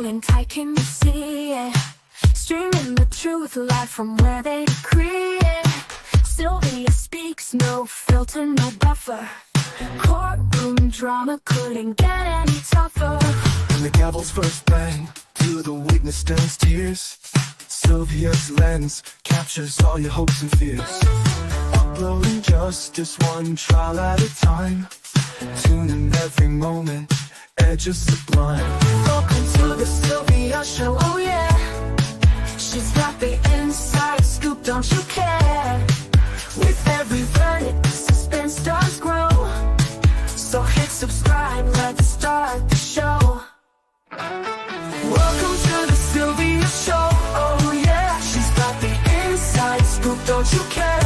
moment, I can see it. Streaming the truth live from where they decree it. Sylvia speaks, no filter, no buffer. Courtroom drama couldn't get any tougher. When the gavel's first bang, to the witness stands tears. Sylvia's lens captures all your hopes and fears. Uploading justice one trial at a time. Tune in every moment, edges sublime. Welcome to the Sylvia Show, oh yeah. She's got the inside scoop, don't you care? With every verdict, suspense does grow. So hit subscribe, let's start the show. Welcome to the Sylvia Show, oh yeah. She's got the inside scoop, don't you care?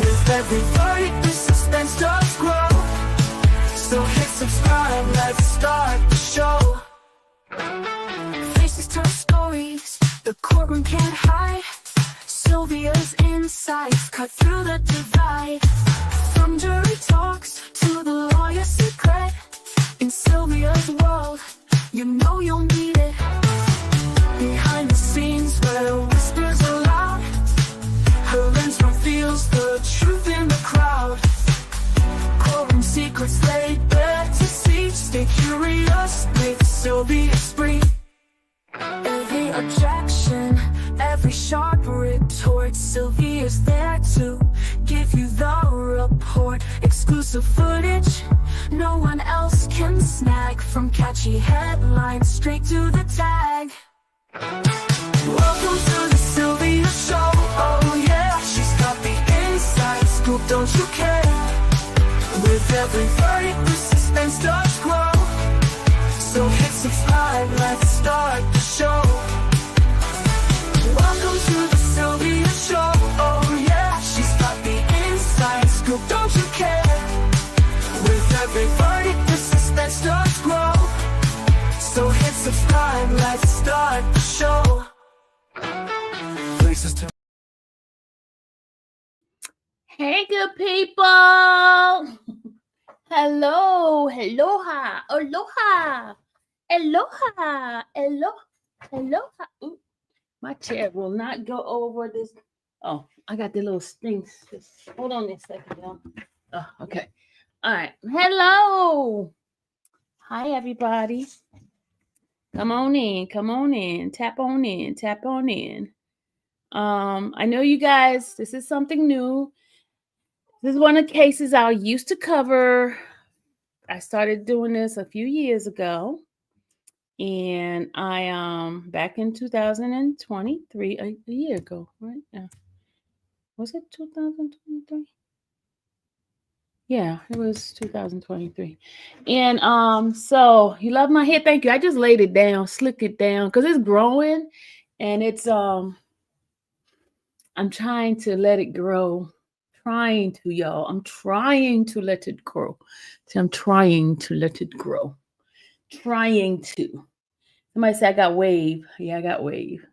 With every verdict, the suspense does grow. So hit subscribe, let's start the show. Faces turn stories, the courtroom can't hide. Sylvia's insights cut through the divide. From jury talks to the lawyer's secret. In Sylvia's world, you know you'll need it. Behind the scenes where whispers are loud, her lens reveals the truth in the crowd. Courtroom secrets laid bare to see. Stay curious with Sylvia Spree. Every objection, every sharp retort, Sylvia's there to give you the report. Exclusive footage no one else can snag. From catchy headlines straight to the tag. Welcome to the Sylvia Show, oh yeah. She's got the inside scoop, don't you care? With every verdict, the suspense does grow. So hit subscribe, let's start the show. Welcome to the Sylvia Show, oh yeah. She's got the inside scoop, don't you care? With every verdict, the suspense does grow. So hit subscribe, let's start the show. Places to Hey, good people. Hello, aloha, aloha, aloha, aloha, aloha. Ooh, my chair will not go over this. Oh, I got the little things. Just hold on a second, y'all. Oh, okay. All right. Hello. Hi, everybody. Come on in. Come on in. Tap on in. Tap on in. I know you guys, this is something new. This is one of the cases I used to cover. I started doing this a few years ago. And I back in 2023, a year ago, right? Yeah. Was it 2023? Yeah, it was 2023. And so you love my hair. Thank you. I just laid it down, slick it down because it's growing and it's I'm trying to let it grow. Trying to, y'all. I'm trying to let it grow. See, I'm trying to let it grow. Trying to. Somebody said I got wave. Yeah, I got wave.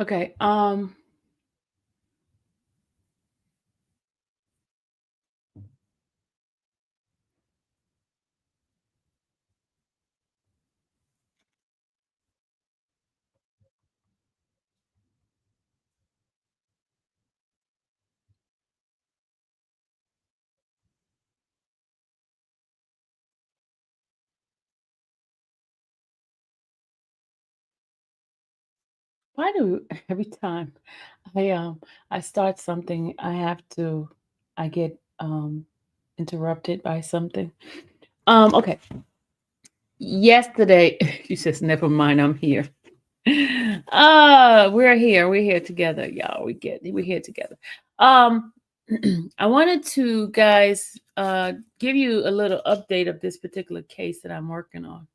Okay. Why do every time I start something, I get interrupted by something? Okay. Yesterday, she says, never mind, I'm here. We're here together, y'all. We're here together. I wanted to, guys, give you a little update of this particular case that I'm working on.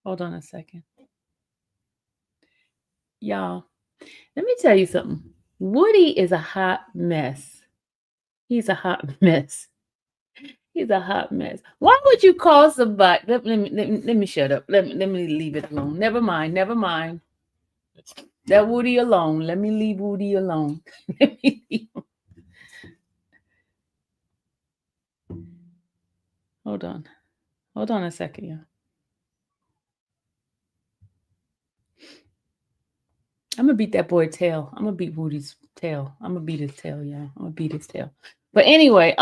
Hold on a second. Y'all, let me tell you something. Woody is a hot mess. He's a hot mess. He's a hot mess. Why would you call somebody? Let me shut up. Let me leave it alone. Never mind. Let Woody alone. Let me leave Woody alone. Let me leave him. Hold on. Hold on a second, yeah. I'm gonna beat that boy's tail. I'm gonna beat Woody's tail. I'm gonna beat his tail, yeah. I'm gonna beat his tail. But anyway,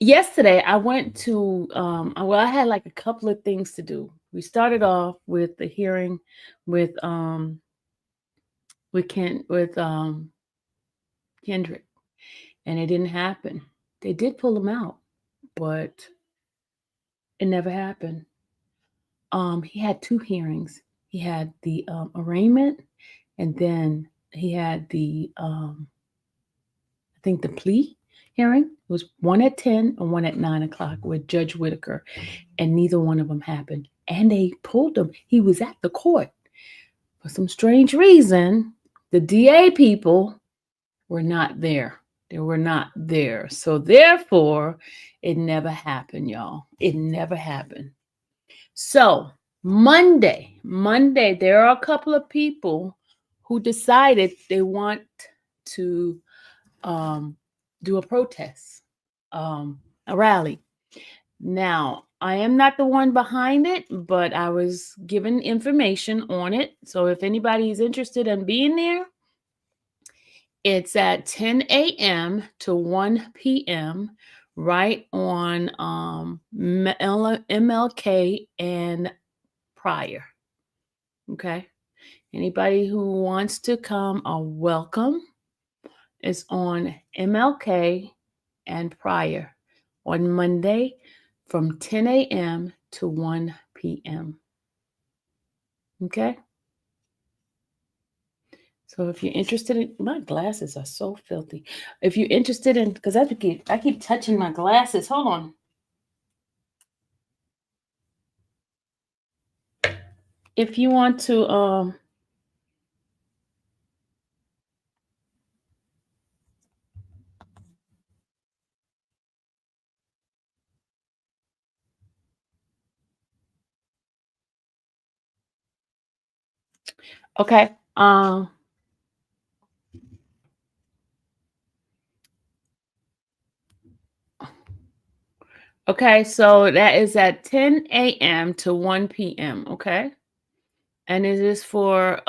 yesterday I went to I had like a couple of things to do. We started off with the hearing with Kendrick, and it didn't happen. They did pull him out, but it never happened. He had two hearings. He had the arraignment, and then he had the I think the plea hearing. It was one at 10 and one at 9 o'clock with Judge Whitaker, and neither one of them happened. And they pulled him. He was at the court. For some strange reason, the DA people were not there. They were not there. So therefore, it never happened, y'all. It never happened. So Monday, there are a couple of people who decided they want to do a protest, a rally. Now, I am not the one behind it, but I was given information on it. So if anybody is interested in being there, it's at 10 a.m. to 1 p.m. right on MLK and Pryor. Okay. Anybody who wants to come are welcome. It's on MLK and Pryor on Monday from 10 a.m. to 1 p.m. Okay? So if you're interested in, my glasses are so filthy. If you're interested in, because I keep touching my glasses. Hold on. If you want to, okay. Okay, so that is at 10 a.m. to 1 p.m. Okay. And it is for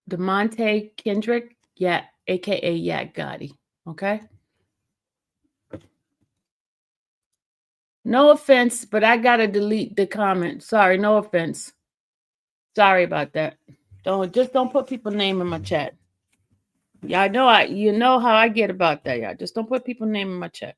DeMonte Kendrick, aka Yak Gotti. Okay. No offense, but I gotta delete the comment. Sorry, no offense. Sorry about that. Don't put people's name in my chat. Y'all know you know how I get about that, y'all. Just don't put people's name in my chat.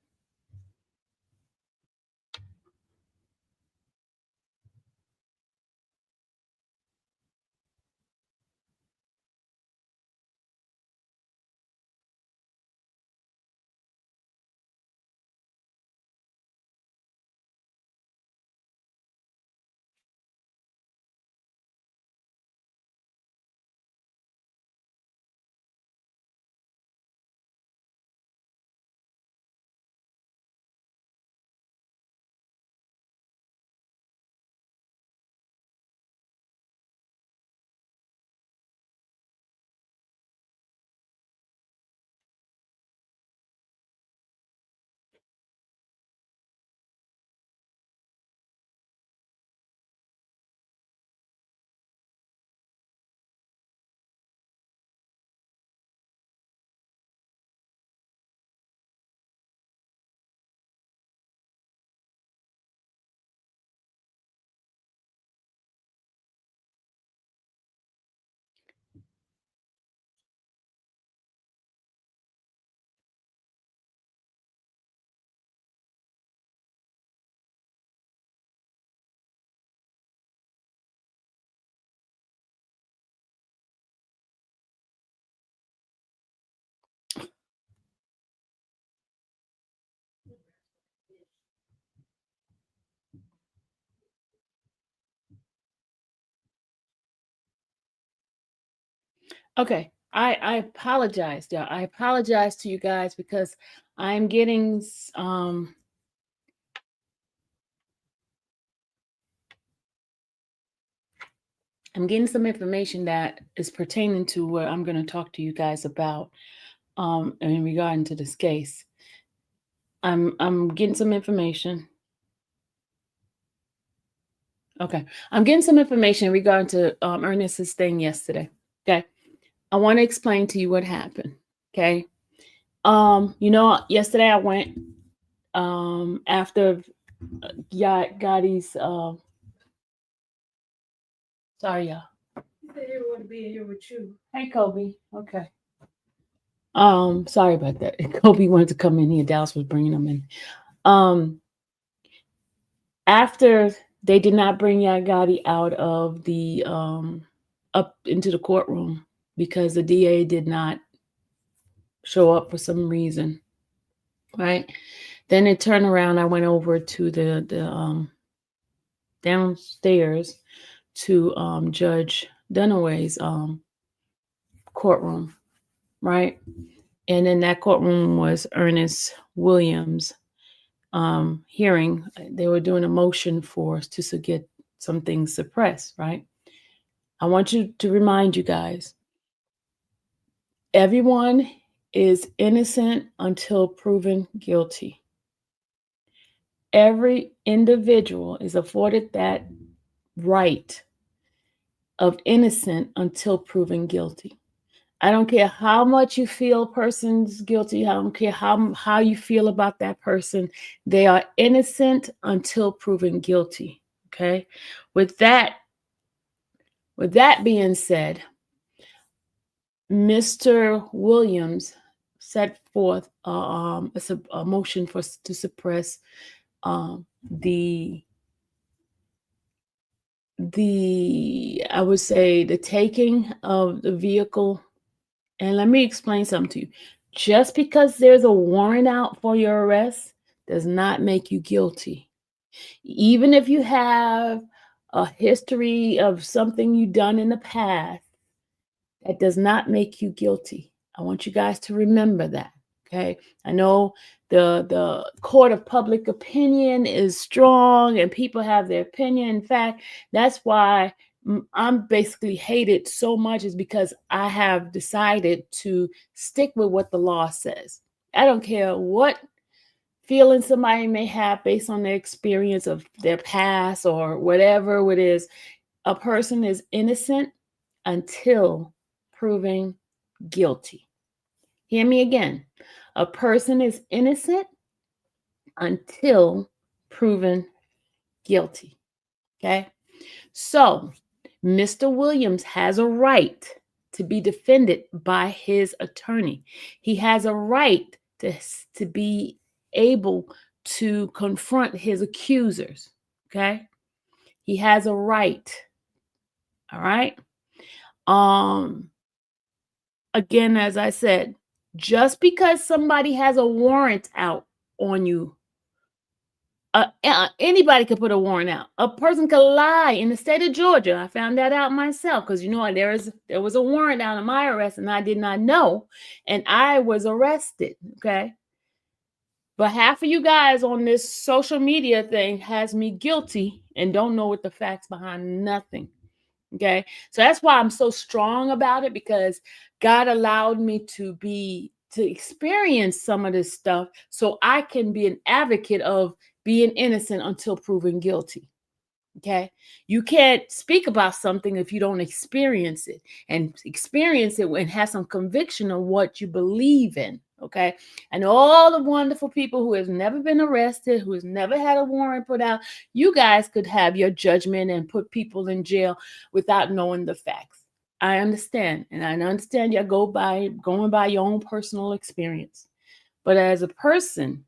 Okay. I apologize, y'all. I apologize to you guys because I'm getting I'm getting some information that is pertaining to what I'm going to talk to you guys about in regarding to this case. I'm getting some information. Okay. I'm getting some information regarding to Ernest's thing yesterday. Okay. I want to explain to you what happened. Okay. Yesterday I went after Gotti's sorry, y'all. He said he want to be here with you. Hey, Kobe. Okay. Sorry about that. Kobe wanted to come in here. Dallas was bringing him in. After they did not bring Gotti out of the up into the courtroom because the DA did not show up for some reason, right? Then it turned around. I went over to the downstairs to Judge Dunaway's courtroom, right? And in that courtroom was Earnest Williams hearing. They were doing a motion for us to get some things suppressed, right? I want you to remind you guys, everyone is innocent until proven guilty. Every individual is afforded that right of innocent until proven guilty. I don't care how much you feel a person's guilty. I don't care how you feel about that person. They are innocent until proven guilty. Okay. With that being said, Mr. Williams set forth a motion to suppress I would say the taking of the vehicle. And let me explain something to you. Just because there's a warrant out for your arrest does not make you guilty. Even if you have a history of something you've done in the past, that does not make you guilty. I want you guys to remember that. Okay. I know the court of public opinion is strong and people have their opinion. In fact, that's why I'm basically hated so much, is because I have decided to stick with what the law says. I don't care what feeling somebody may have based on their experience of their past or whatever it is. A person is innocent until proven guilty. Hear me again. A person is innocent until proven guilty. Okay? So, Mr. Williams has a right to be defended by his attorney. He has a right to be able to confront his accusers. Okay? He has a right. All right? Again, as I said, just because somebody has a warrant out on you, anybody could put a warrant out. A person could lie in the state of Georgia. I found that out myself because there was a warrant out on my arrest and I did not know, and I was arrested. Okay, but half of you guys on this social media thing has me guilty and don't know what the facts behind nothing. Okay, so that's why I'm so strong about it, because God allowed me to experience some of this stuff so I can be an advocate of being innocent until proven guilty. Okay, you can't speak about something if you don't experience it, and experience it and have some conviction of what you believe in. Okay, and all the wonderful people who have never been arrested, who has never had a warrant put out, you guys could have your judgment and put people in jail without knowing the facts. I understand, and I understand you're going by your own personal experience. But as a person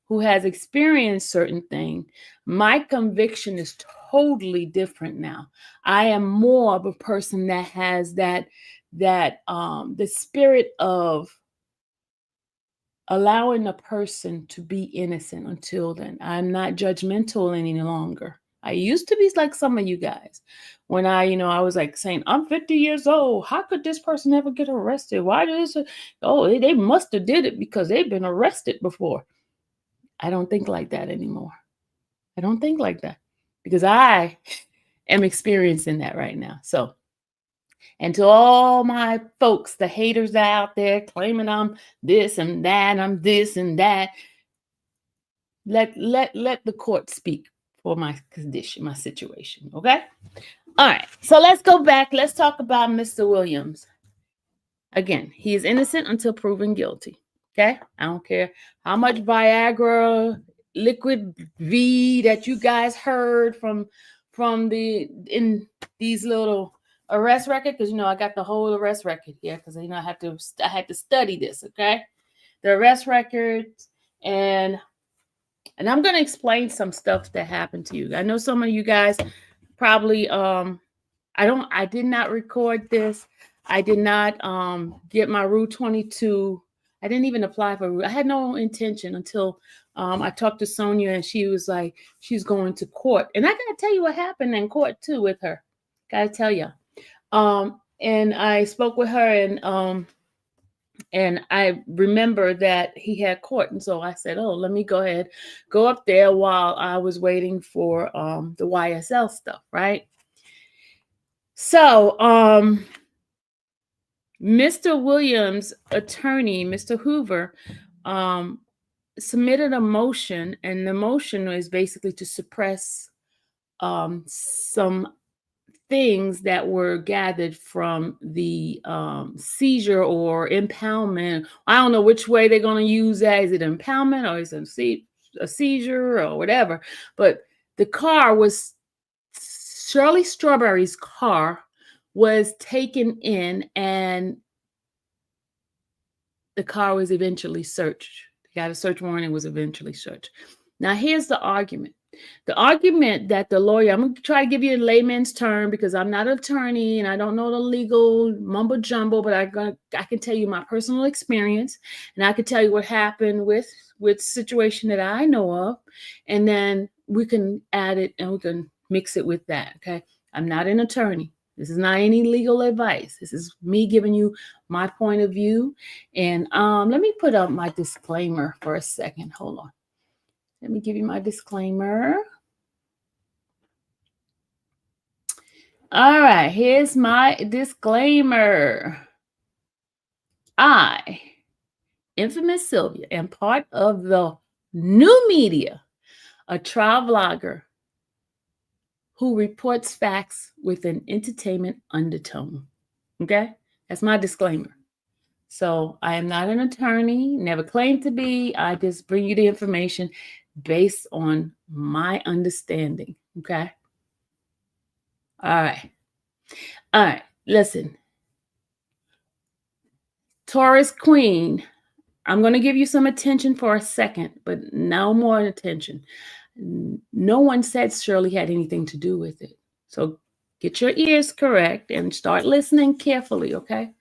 who has experienced certain things, my conviction is totally different now. I am more of a person that has the spirit of allowing a person to be innocent until then. I'm not judgmental any longer. I used to be like some of you guys when I was like saying, I'm 50 years old. How could this person ever get arrested? Why did this? Oh, they must have did it because they've been arrested before. I don't think like that anymore. I don't think like that, because I am experiencing that right now. So, and to all my folks, the haters out there claiming I'm this and that, I'm this and that, let the court speak for my condition, my situation. Okay. All right. So let's go back. Let's talk about Mr. Williams. Again, he is innocent until proven guilty. Okay. I don't care how much Viagra, liquid V that you guys heard from in these little arrest record, because I got the whole arrest record here, because I had to study this. Okay. The arrest records, and I'm going to explain some stuff that happened to you. I know some of you guys probably I did not record this. I did not get my Rule 22. I didn't even apply for Rule. I had no intention until I talked to Sonia, and she was like, she's going to court. And I got to tell you what happened in court too with her. Got to tell you. And I spoke with her, and I remember that he had court. And so I said, oh, let me go up there while I was waiting for the YSL stuff, right? So Mr. Williams' attorney, Mr. Hoover, submitted a motion, and the motion was basically to suppress some things that were gathered from the seizure or impoundment. I don't know which way they're going to use that. Is it impoundment or is it a seizure or whatever? But the car was, Shirley Strawberry's car was taken in, and the car was eventually searched. They got a search warrant and was eventually searched. Now, here's the argument. The argument that the lawyer, I'm going to try to give you a layman's term because I'm not an attorney and I don't know the legal mumbo jumbo, but I can tell you my personal experience, and I can tell you what happened with situation that I know of, and then we can add it and we can mix it with that. Okay. I'm not an attorney. This is not any legal advice. This is me giving you my point of view. And let me put up my disclaimer for a second. Hold on. Let me give you my disclaimer. All right, here's my disclaimer. I, infamous Sylvia, am part of the new media, a trial vlogger who reports facts with an entertainment undertone. Okay, that's my disclaimer. So I am not an attorney, never claimed to be. I just bring you the information based on my understanding. Okay. All right. Listen, Taurus Queen, I'm going to give you some attention for a second, but no more attention. No one said Shirley had anything to do with it. So get your ears correct and start listening carefully. Okay.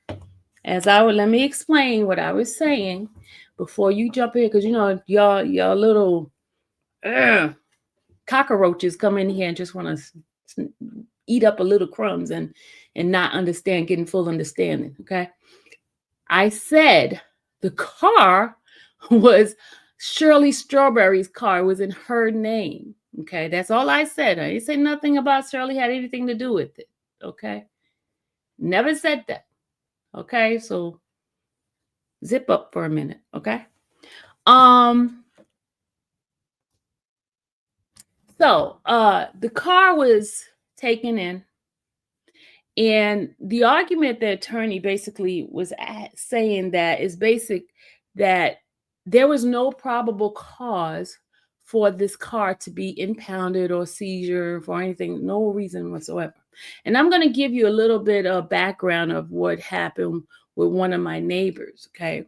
Let me explain what I was saying before you jump in, because your little cockroaches come in here and just want to eat up a little crumbs and not understand, getting full understanding. Okay. I said the car was Shirley Strawberry's car. It was in her name. Okay. That's all I said. I didn't say nothing about Shirley had anything to do with it. Okay. Never said that. Okay. So zip up for a minute. Okay. So the car was taken in, and the argument the attorney basically was saying that there was no probable cause for this car to be impounded or seizure for anything, no reason whatsoever. And I'm going to give you a little bit of background of what happened with one of my neighbors. Okay.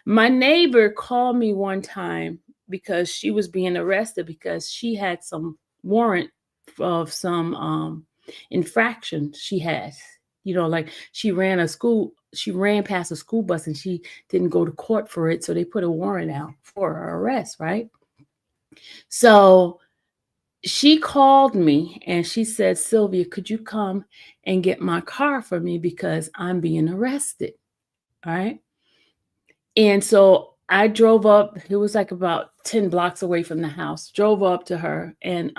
My neighbor called me one time because she was being arrested because she had some warrant of some infraction she had. Like she ran past a school bus and she didn't go to court for it. So they put a warrant out for her arrest, right? So she called me and she said, Sylvia, could you come and get my car for me because I'm being arrested? All right. And so I drove up. It was like about 10 blocks away from the house. Drove up to her, and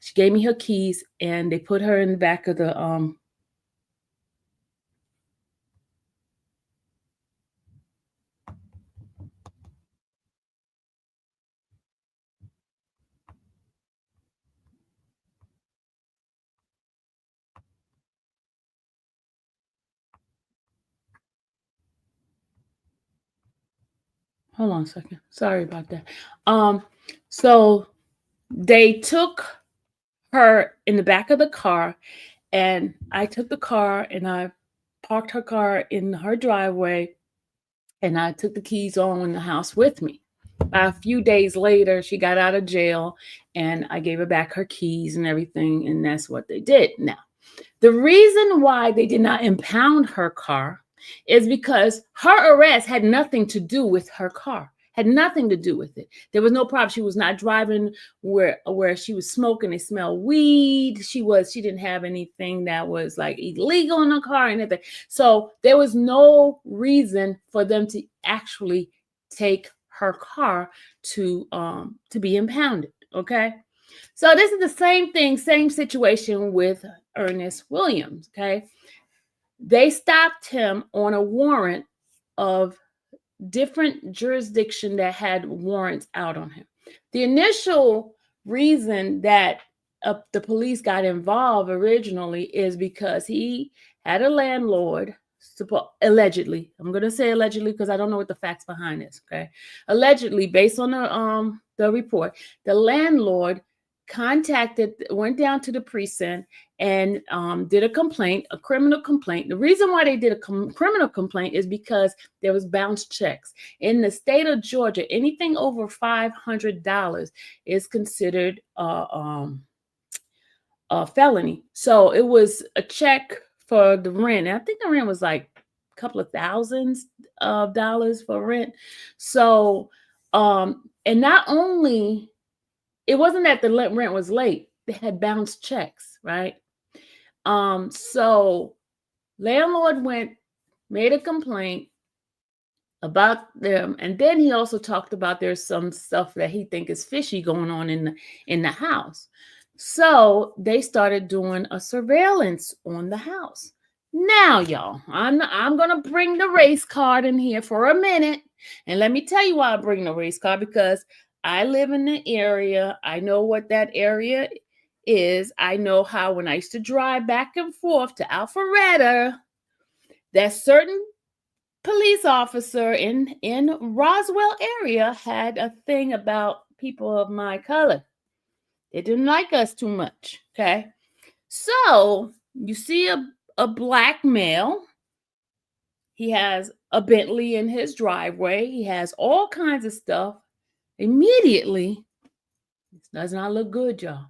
She gave me her keys, and they put her in the back of the hold on a second. Sorry about that. So they took her in the back of the car, and I took the car and I parked her car in her driveway, and I took the keys on in the house with me. A few days later, she got out of jail, and I gave her back her keys and everything, and that's what they did. Now, the reason why they did not impound her car is because her arrest had nothing to do with her car. Had nothing to do with it. There was no problem. She was not driving where she was smoking. They smelled weed. She didn't have anything that was like illegal in her car or anything. So there was no reason for them to actually take her car to be impounded. Okay. So this is the same thing, same situation with Earnest Williams. Okay. They stopped him on a warrant of different jurisdiction that had warrants out on him. The initial reason that the police got involved originally is because he had a landlord, allegedly. I'm going to say allegedly because I don't know what the facts behind this. Okay, allegedly, based on the report, the landlord went down to the precinct and did a complaint, a criminal complaint. The reason why they did a criminal complaint is because there was bounced checks. In the state of Georgia, anything over $500 is considered a felony. So it was a check for the rent. And I think the rent was like a couple of thousands of dollars for rent. So, and not only, it wasn't that the rent was late, they had bounced checks, right? So landlord made a complaint about them, and then he also talked about there's some stuff that he think is fishy going on in the house. So they started doing a surveillance on the house. Now, y'all, I'm gonna bring the race card in here for a minute, and let me tell you why I bring the race card, because I live in the area. I know what that area is. I know how when I used to drive back and forth to Alpharetta, that certain police officer in Roswell area had a thing about people of my color. They didn't like us too much, okay? So you see a black male. He has a Bentley in his driveway. He has all kinds of stuff. Immediately, this does not look good, y'all.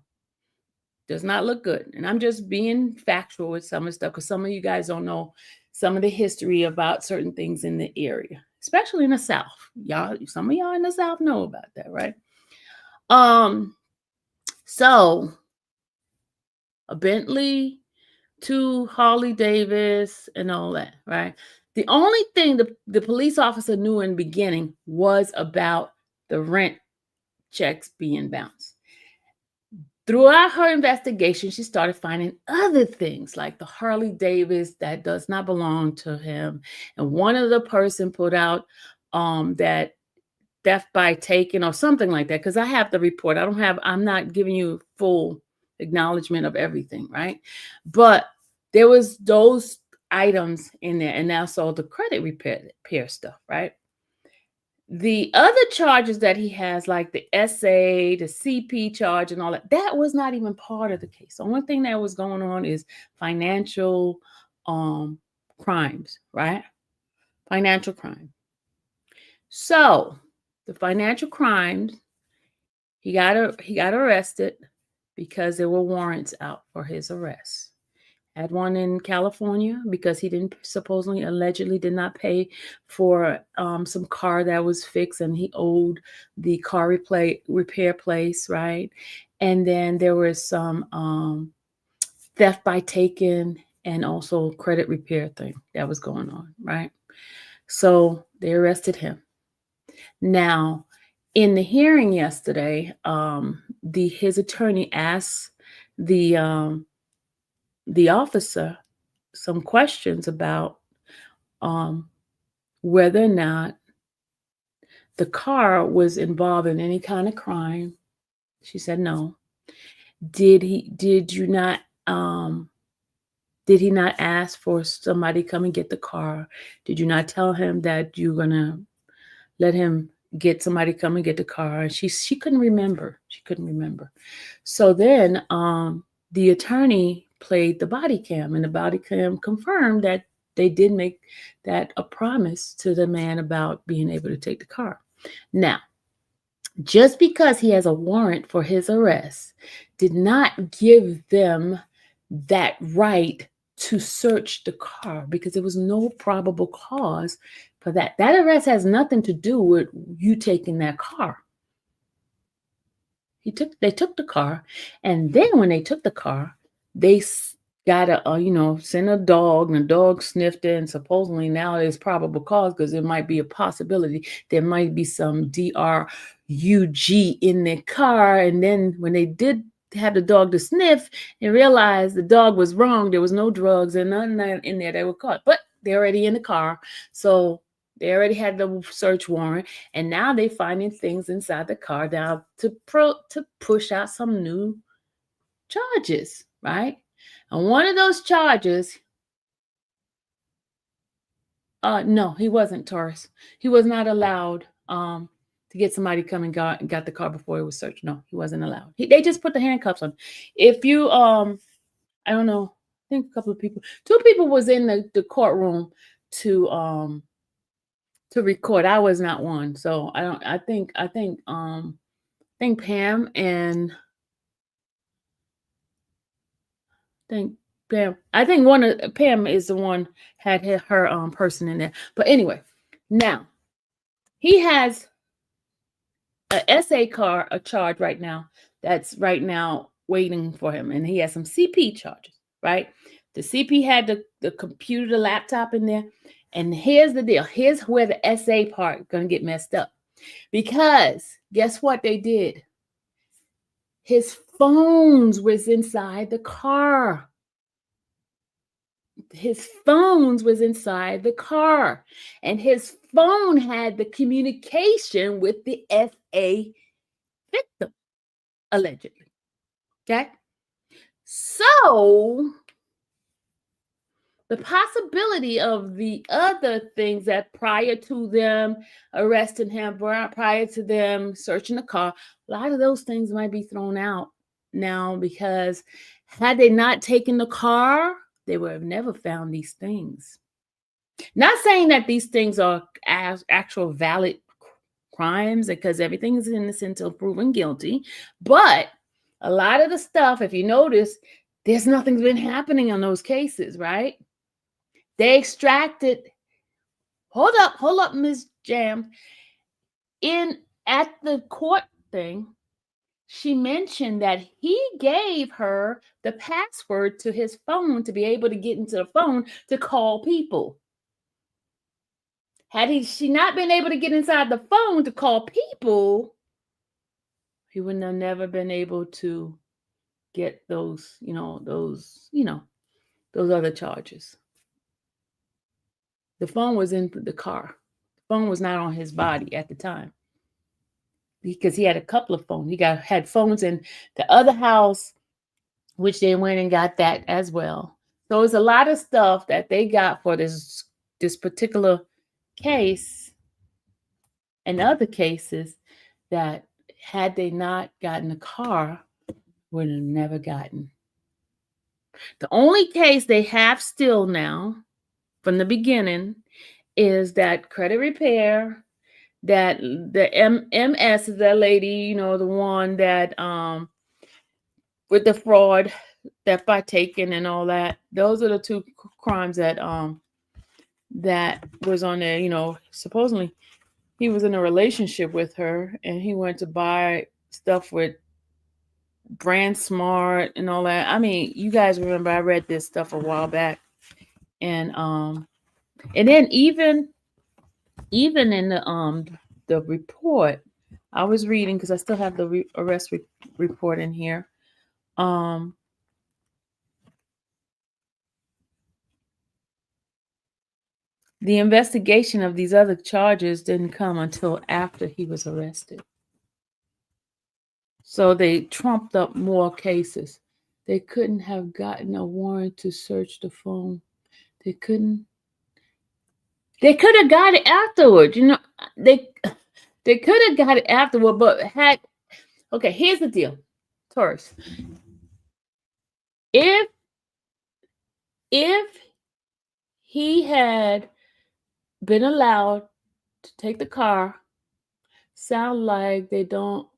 Does not look good. And I'm just being factual with some of the stuff because some of you guys don't know some of the history about certain things in the area, especially in the South. Y'all, some of y'all in the South know about that, right? So a Bentley, 2 Harley Davis, and all that, right? The only thing the police officer knew in the beginning was about the rent checks being bounced. Throughout her investigation, she started finding other things like the Harley Davis that does not belong to him. And one of the person put out that theft by taking or something like that, because I have the report. I'm not giving you full acknowledgement of everything, right? But there was those items in there, and also the credit repair stuff, right? The other charges that he has, like the SA, the CP charge and all that was not even part of the case. The only thing that was going on is financial crimes, right? Financial crime. So the financial crimes, he got arrested because there were warrants out for his arrest. Had one in California because he allegedly did not pay for some car that was fixed, and he owed the car repair place, right? And then there was some theft by taking and also credit repair thing that was going on, right? So they arrested him. Now, in the hearing yesterday, his attorney asked the officer some questions about whether or not the car was involved in any kind of crime. She said no. Did he not ask for somebody to come and get the car? Did you not tell him that you're gonna let him get somebody to come and get the car? And she couldn't remember. She couldn't remember. So then the attorney played the body cam, and the body cam confirmed that they did make that a promise to the man about being able to take the car. Now, just because he has a warrant for his arrest did not give them that right to search the car, because there was no probable cause for that. That arrest has nothing to do with you taking that car. They took the car, and then when they took the car, they got sent a dog, and the dog sniffed it, and supposedly now there's probable cause because there might be a possibility there might be some DRUG in the car. And then when they did have the dog to sniff and realized the dog was wrong, there was no drugs and none in there, they were caught. But they're already in the car, so they already had the search warrant, and now they're finding things inside the car now to push out some new charges, right? And one of those charges, no, he wasn't, Taurus. He was not allowed to get somebody to come and got the car before it was searched. No, he wasn't allowed. They just put the handcuffs on. If you, I don't know, I think a couple of people, 2 people was in the courtroom to record. I was not one. So I think Pam and I think Pam is the one had her person in there. But anyway, now he has a SA charge right now that's right now waiting for him, and he has some CP charges, right? The CP had the computer, the laptop in there, and here's the deal. Here's where the SA part is going to get messed up, because guess what they did? His phones was inside the car. His phones was inside the car, and his phone had the communication with the SA victim, allegedly. Okay. So the possibility of the other things that prior to them arresting him, prior to them searching the car, a lot of those things might be thrown out now, because had they not taken the car, they would have never found these things. Not saying that these things are actual valid crimes, because everything is innocent until proven guilty. But a lot of the stuff, if you notice, there's nothing's been happening on those cases, right? They extracted. Hold up, Ms. Jam. At the court thing, she mentioned that he gave her the password to his phone to be able to get into the phone to call people. Had she not been able to get inside the phone to call people, he would have never been able to get those other charges. The phone was in the car. The phone was not on his body at the time, because he had a couple of phones. He had phones in the other house, which they went and got that as well. So it's a lot of stuff that they got for this particular case and other cases that, had they not gotten a car, would have never gotten. The only case they have still now from the beginning is that credit repair, that the MS is that lady, the one that with the fraud, theft by taking and all that. Those are the 2 crimes that was on there. Supposedly he was in a relationship with her, and he went to buy stuff with Brand Smart and all that. I mean, you guys remember I read this stuff a while back, and then even in the report I was reading, because I still have the arrest report in here. the investigation of these other charges didn't come until after he was arrested. So they trumped up more cases. They couldn't have gotten a warrant to search the phone. They couldn't. They could have got it afterward. You know, they could have got it afterward, but okay, here's the deal. Taurus. If he had been allowed to take the car, sound like don't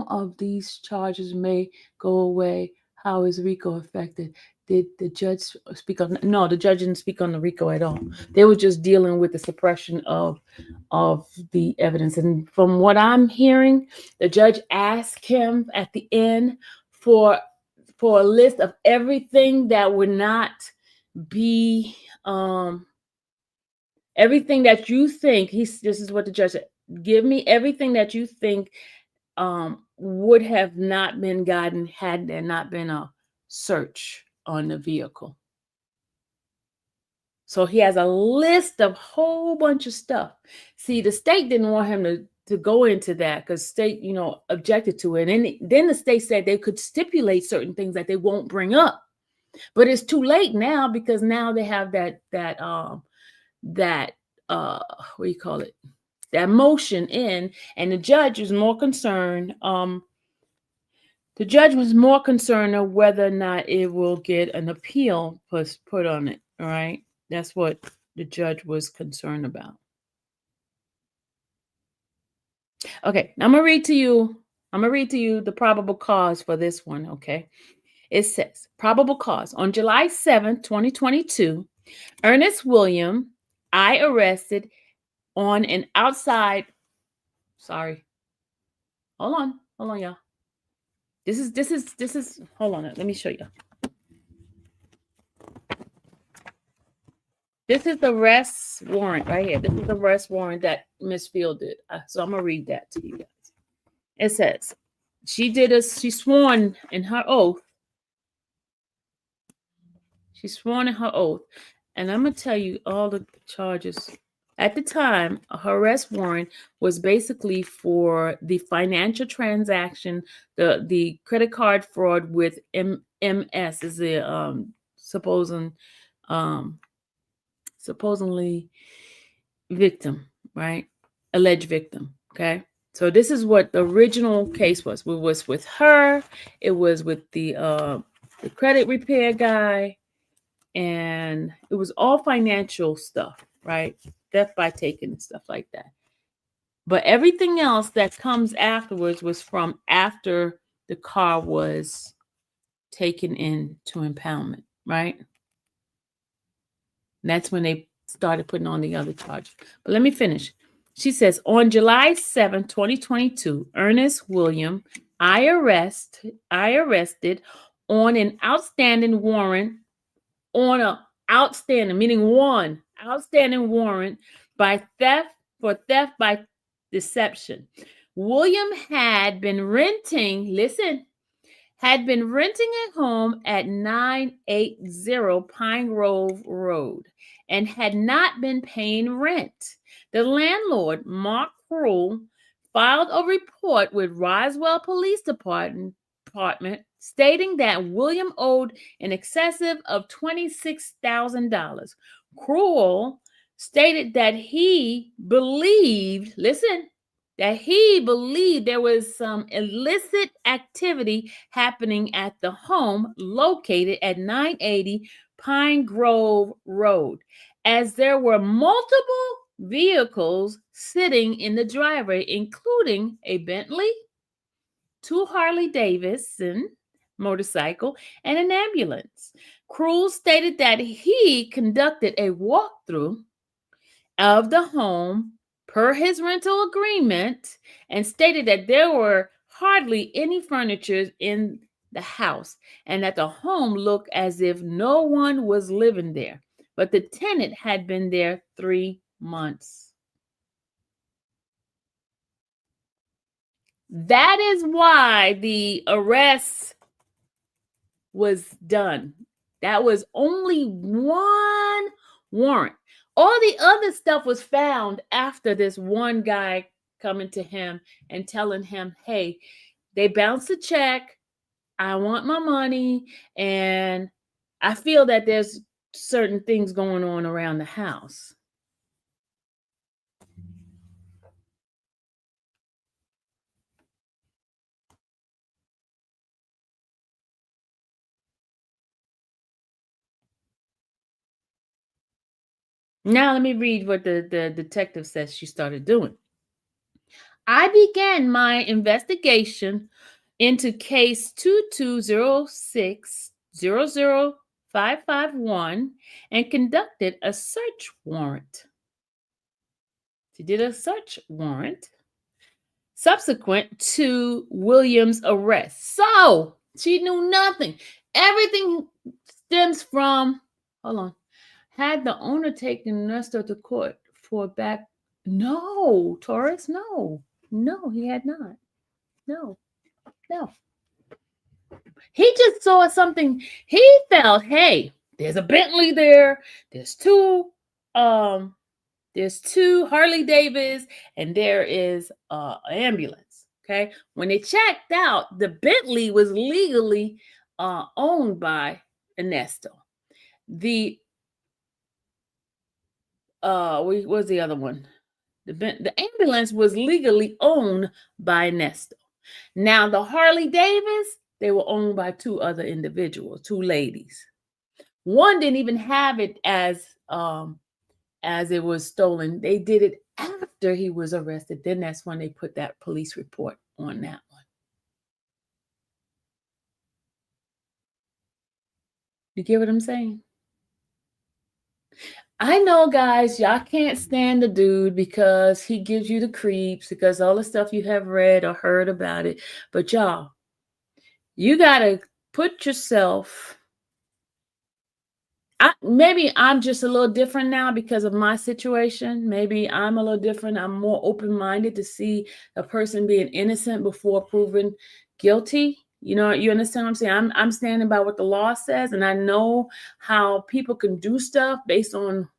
of these charges may go away. How is RICO affected? Did the judge speak on? No, the judge didn't speak on the RICO at all. They were just dealing with the suppression of the evidence. And from what I'm hearing, the judge asked him at the end for a list of everything that would not be everything that you think. This is what the judge said. Give me everything that you think would have not been gotten had there not been a search on the vehicle. So he has a list of whole bunch of stuff. See, the state didn't want him to go into that because state, objected to it. And then the state said they could stipulate certain things that they won't bring up. But it's too late now because now they have that what do you call it? That motion in, and the judge is more concerned. The judge was more concerned of whether or not it will get an appeal put on it. All right, that's what the judge was concerned about. Okay, I'm gonna read to you the probable cause for this one. Okay, it says probable cause on July 7th, 2022. Earnest Williams, I arrested on an outside. Sorry. Hold on, y'all. This is. Hold on. Let me show you. This is the arrest warrant right here. This is the arrest warrant that Miss Field did. So I'm gonna read that to you guys. It says she sworn in her oath. She's sworn in her oath, and I'm gonna tell you all the charges. At the time, her arrest warrant was basically for the financial transaction, the credit card fraud with MS is the supposedly victim, right? Alleged victim. Okay. So this is what the original case was. It was with her. It was with the credit repair guy, and it was all financial stuff, right? Theft by taking and stuff like that. But everything else that comes afterwards was from after the car was taken into impoundment, right? And that's when they started putting on the other charge. But let me finish. She says, on July 7, 2022, Earnest Williams, I arrested on an outstanding warrant, one outstanding warrant by theft by deception. William had been renting a home at 980 Pine Grove Road and had not been paying rent. The landlord, Mark Krul, filed a report with Roswell Police Department stating that William owed an excessive of $26,000. Krul stated that he believed, there was some illicit activity happening at the home located at 980 Pine Grove Road, as there were multiple vehicles sitting in the driveway, including a Bentley, 2 Harley-Davidson motorcycle, and an ambulance. Krul stated that he conducted a walkthrough of the home per his rental agreement and stated that there were hardly any furniture in the house and that the home looked as if no one was living there, but the tenant had been there 3 months. That is why the arrest was done. That was only one warrant. All the other stuff was found after this one guy coming to him and telling him, hey, they bounced a check. I want my money. And I feel that there's certain things going on around the house. Now let me read what the detective says she started doing. I began my investigation into case 2206-00551 and conducted a search warrant. She did a search warrant subsequent to Williams' arrest. So she knew nothing. Everything stems from, hold on, had the owner taken Ernesto to court for back? No, Taurus, no. No, he had not. No. He just saw something. He felt, hey, there's a Bentley there. There's two Harley Davids, and there is an ambulance. Okay. When they checked out, the Bentley was legally owned by Ernesto. The what was the other one? The ambulance was legally owned by Ernesto. Now the Harley Davis, they were owned by two other individuals, two ladies. One didn't even have it as it was stolen. They did it after he was arrested. Then that's when they put that police report on that one. You get what I'm saying? I know, guys, y'all can't stand the dude because he gives you the creeps, because all the stuff you have read or heard about it. But y'all, you got to put yourself, maybe I'm just a little different now because of my situation. Maybe I'm a little different. I'm more open-minded to see a person being innocent before proven guilty. You know, you understand what I'm saying? I'm standing by what the law says, and I know how people can do stuff based on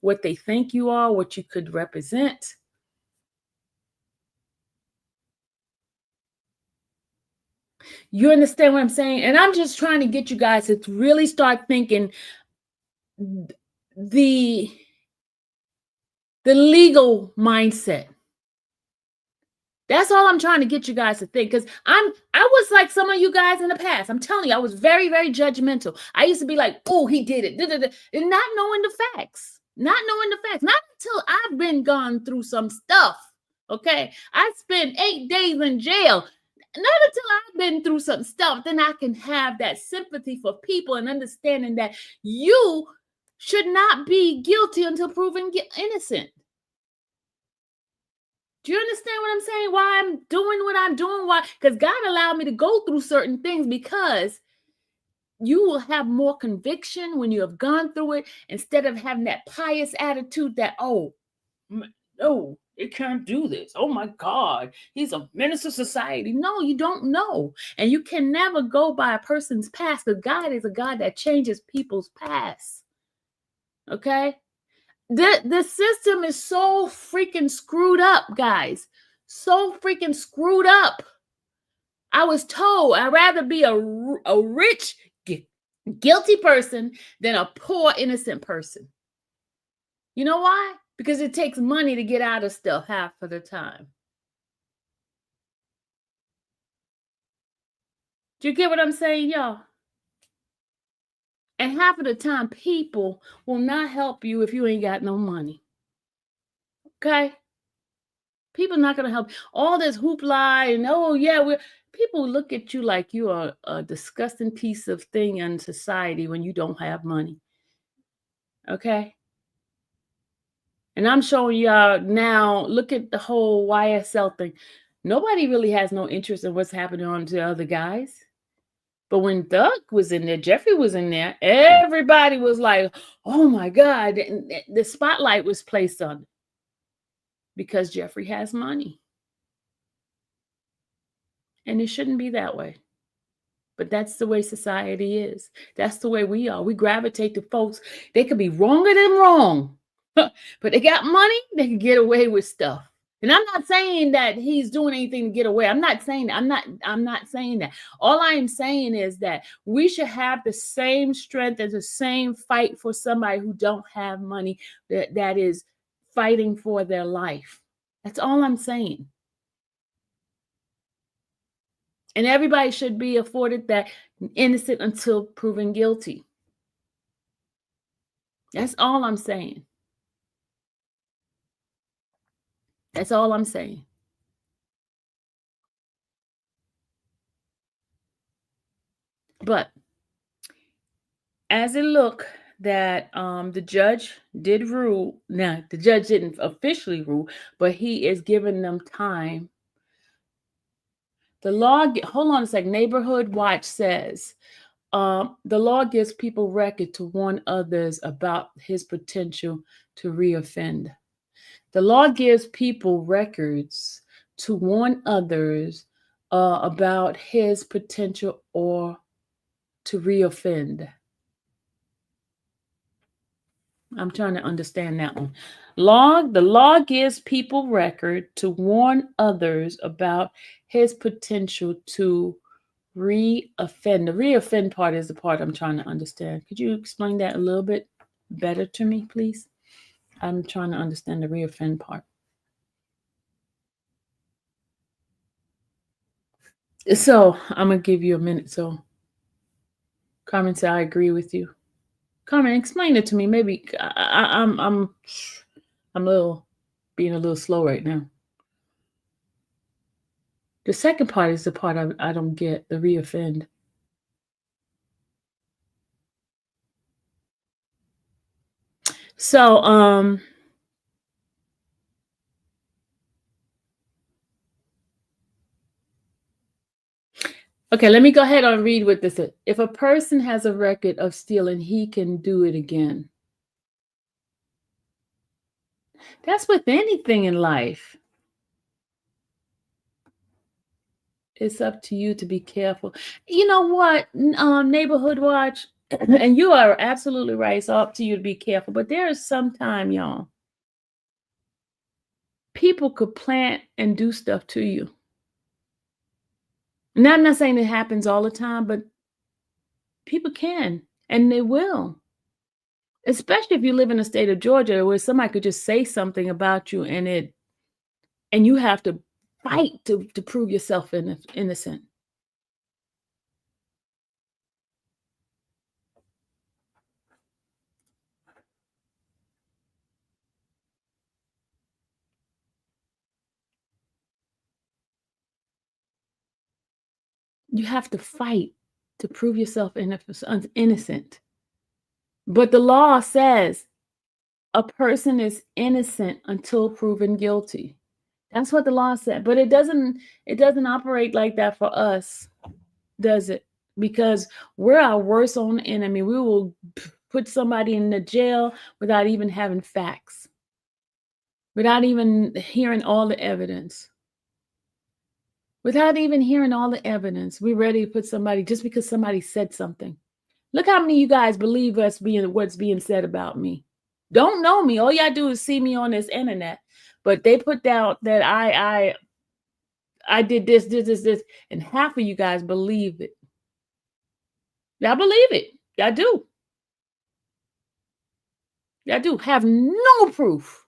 what they think you are, what you could represent. You understand what I'm saying? And I'm just trying to get you guys to really start thinking the legal mindset. That's all I'm trying to get you guys to think, because I was like some of you guys in the past. I'm telling you, I was very, very judgmental. I used to be like, oh, he did it, and not knowing the facts. Not until I've been gone through some stuff. Okay, I spent 8 days in jail. Not until I've been through some stuff, then I can have that sympathy for people and understanding that you should not be guilty until proven innocent. Do you understand what I'm saying? Why I'm doing what I'm doing? Why? Because God allowed me to go through certain things, because you will have more conviction when you have gone through it, instead of having that pious attitude that, oh, no, it can't do this. Oh my God, he's a menace to society. No, you don't know. And you can never go by a person's past, because God is a God that changes people's past. Okay? The system is so freaking screwed up, guys. So freaking screwed up. I was told I'd rather be a rich, guilty person than a poor, innocent person. You know why? Because it takes money to get out of stuff half of the time. Do you get what I'm saying, y'all? And half of the time, people will not help you if you ain't got no money. Okay? People are not going to help. All this hoopla and, oh, yeah, people look at you like you are a disgusting piece of thing in society when you don't have money. Okay? And I'm showing y'all now, look at the whole YSL thing. Nobody really has no interest in what's happening on to the other guys. But when Doug was in there, Jeffrey was in there, everybody was like, oh my God, the spotlight was placed on it because Jeffrey has money. And it shouldn't be that way. But that's the way society is. That's the way we are. We gravitate to folks. They could be wronger than wrong, but they got money. They can get away with stuff. And I'm not saying that he's doing anything to get away. I'm not saying that. I'm not saying that. All I am saying is that we should have the same strength and the same fight for somebody who don't have money, that is fighting for their life. That's all I'm saying. And everybody should be afforded that innocent until proven guilty. That's all I'm saying. That's all I'm saying. But as it looked that the judge did rule, now the judge didn't officially rule, but he is giving them time. The law, hold on a second, Neighborhood Watch says, the law gives people record to warn others about his potential to reoffend. The law gives people records to warn others about his potential or to reoffend. I'm trying to understand that one. The law gives people record to warn others about his potential to reoffend. The reoffend part is the part I'm trying to understand. Could you explain that a little bit better to me, please? I'm trying to understand the reoffend part. So I'm gonna give you a minute. So Carmen said, I agree with you. Carmen, explain it to me. Maybe I'm being a little slow right now. The second part is the part I don't get, the reoffend. So okay, let me go ahead and read what this is. If a person has a record of stealing, he can do it again. That's with anything in life. It's up to you to be careful. You know what, Neighborhood Watch, and you are absolutely right. It's up to you to be careful. But there is some time, y'all, people could plant and do stuff to you. And I'm not saying it happens all the time, but people can, and they will. Especially if you live in the state of Georgia, where somebody could just say something about you, and you have to fight to prove yourself innocent. You have to fight to prove yourself innocent. But the law says a person is innocent until proven guilty. That's what the law said. But it doesn't operate like that for us, does it? Because we're our worst own enemy. We will put somebody in the jail without even having facts, without even hearing all the evidence. Without even hearing all the evidence, we're ready to put somebody just because somebody said something. Look how many of you guys believe what's being said about me. Don't know me. All y'all do is see me on this internet. But they put down that I did this, and half of you guys believe it. Y'all believe it. Y'all do. Y'all do. Have no proof.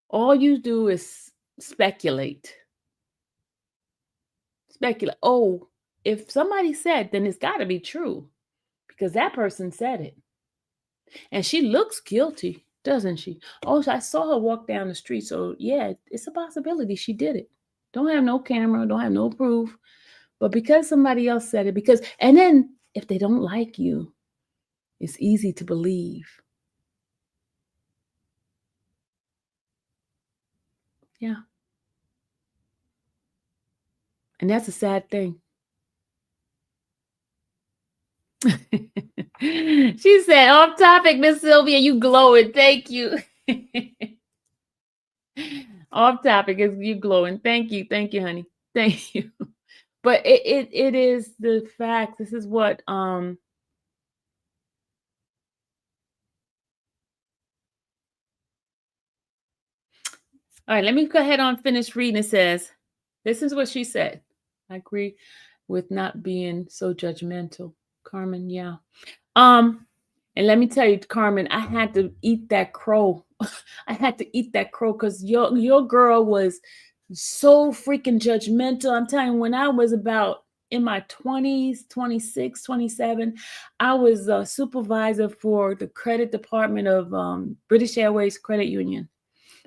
All you do is speculate. Speculate. Oh, if somebody said, then it's got to be true because that person said it. And she looks guilty, doesn't she? Oh, I saw her walk down the street. So yeah, it's a possibility she did it. Don't have no camera, don't have no proof. But because somebody else said it, and then if they don't like you, it's easy to believe. Yeah. And that's a sad thing. She said, off topic, Miss Sylvia, you glowing. Thank you. Off topic is you glowing. Thank you. Thank you, honey. Thank you. But it is the fact. This is what all right, let me go ahead and finish reading. It says, this is what she said. I agree with not being so judgmental. Carmen, yeah. And let me tell you, Carmen, I had to eat that crow. I had to eat that crow because your girl was so freaking judgmental. I'm telling you, when I was about in my 20s, 26, 27, I was a supervisor for the credit department of British Airways Credit Union.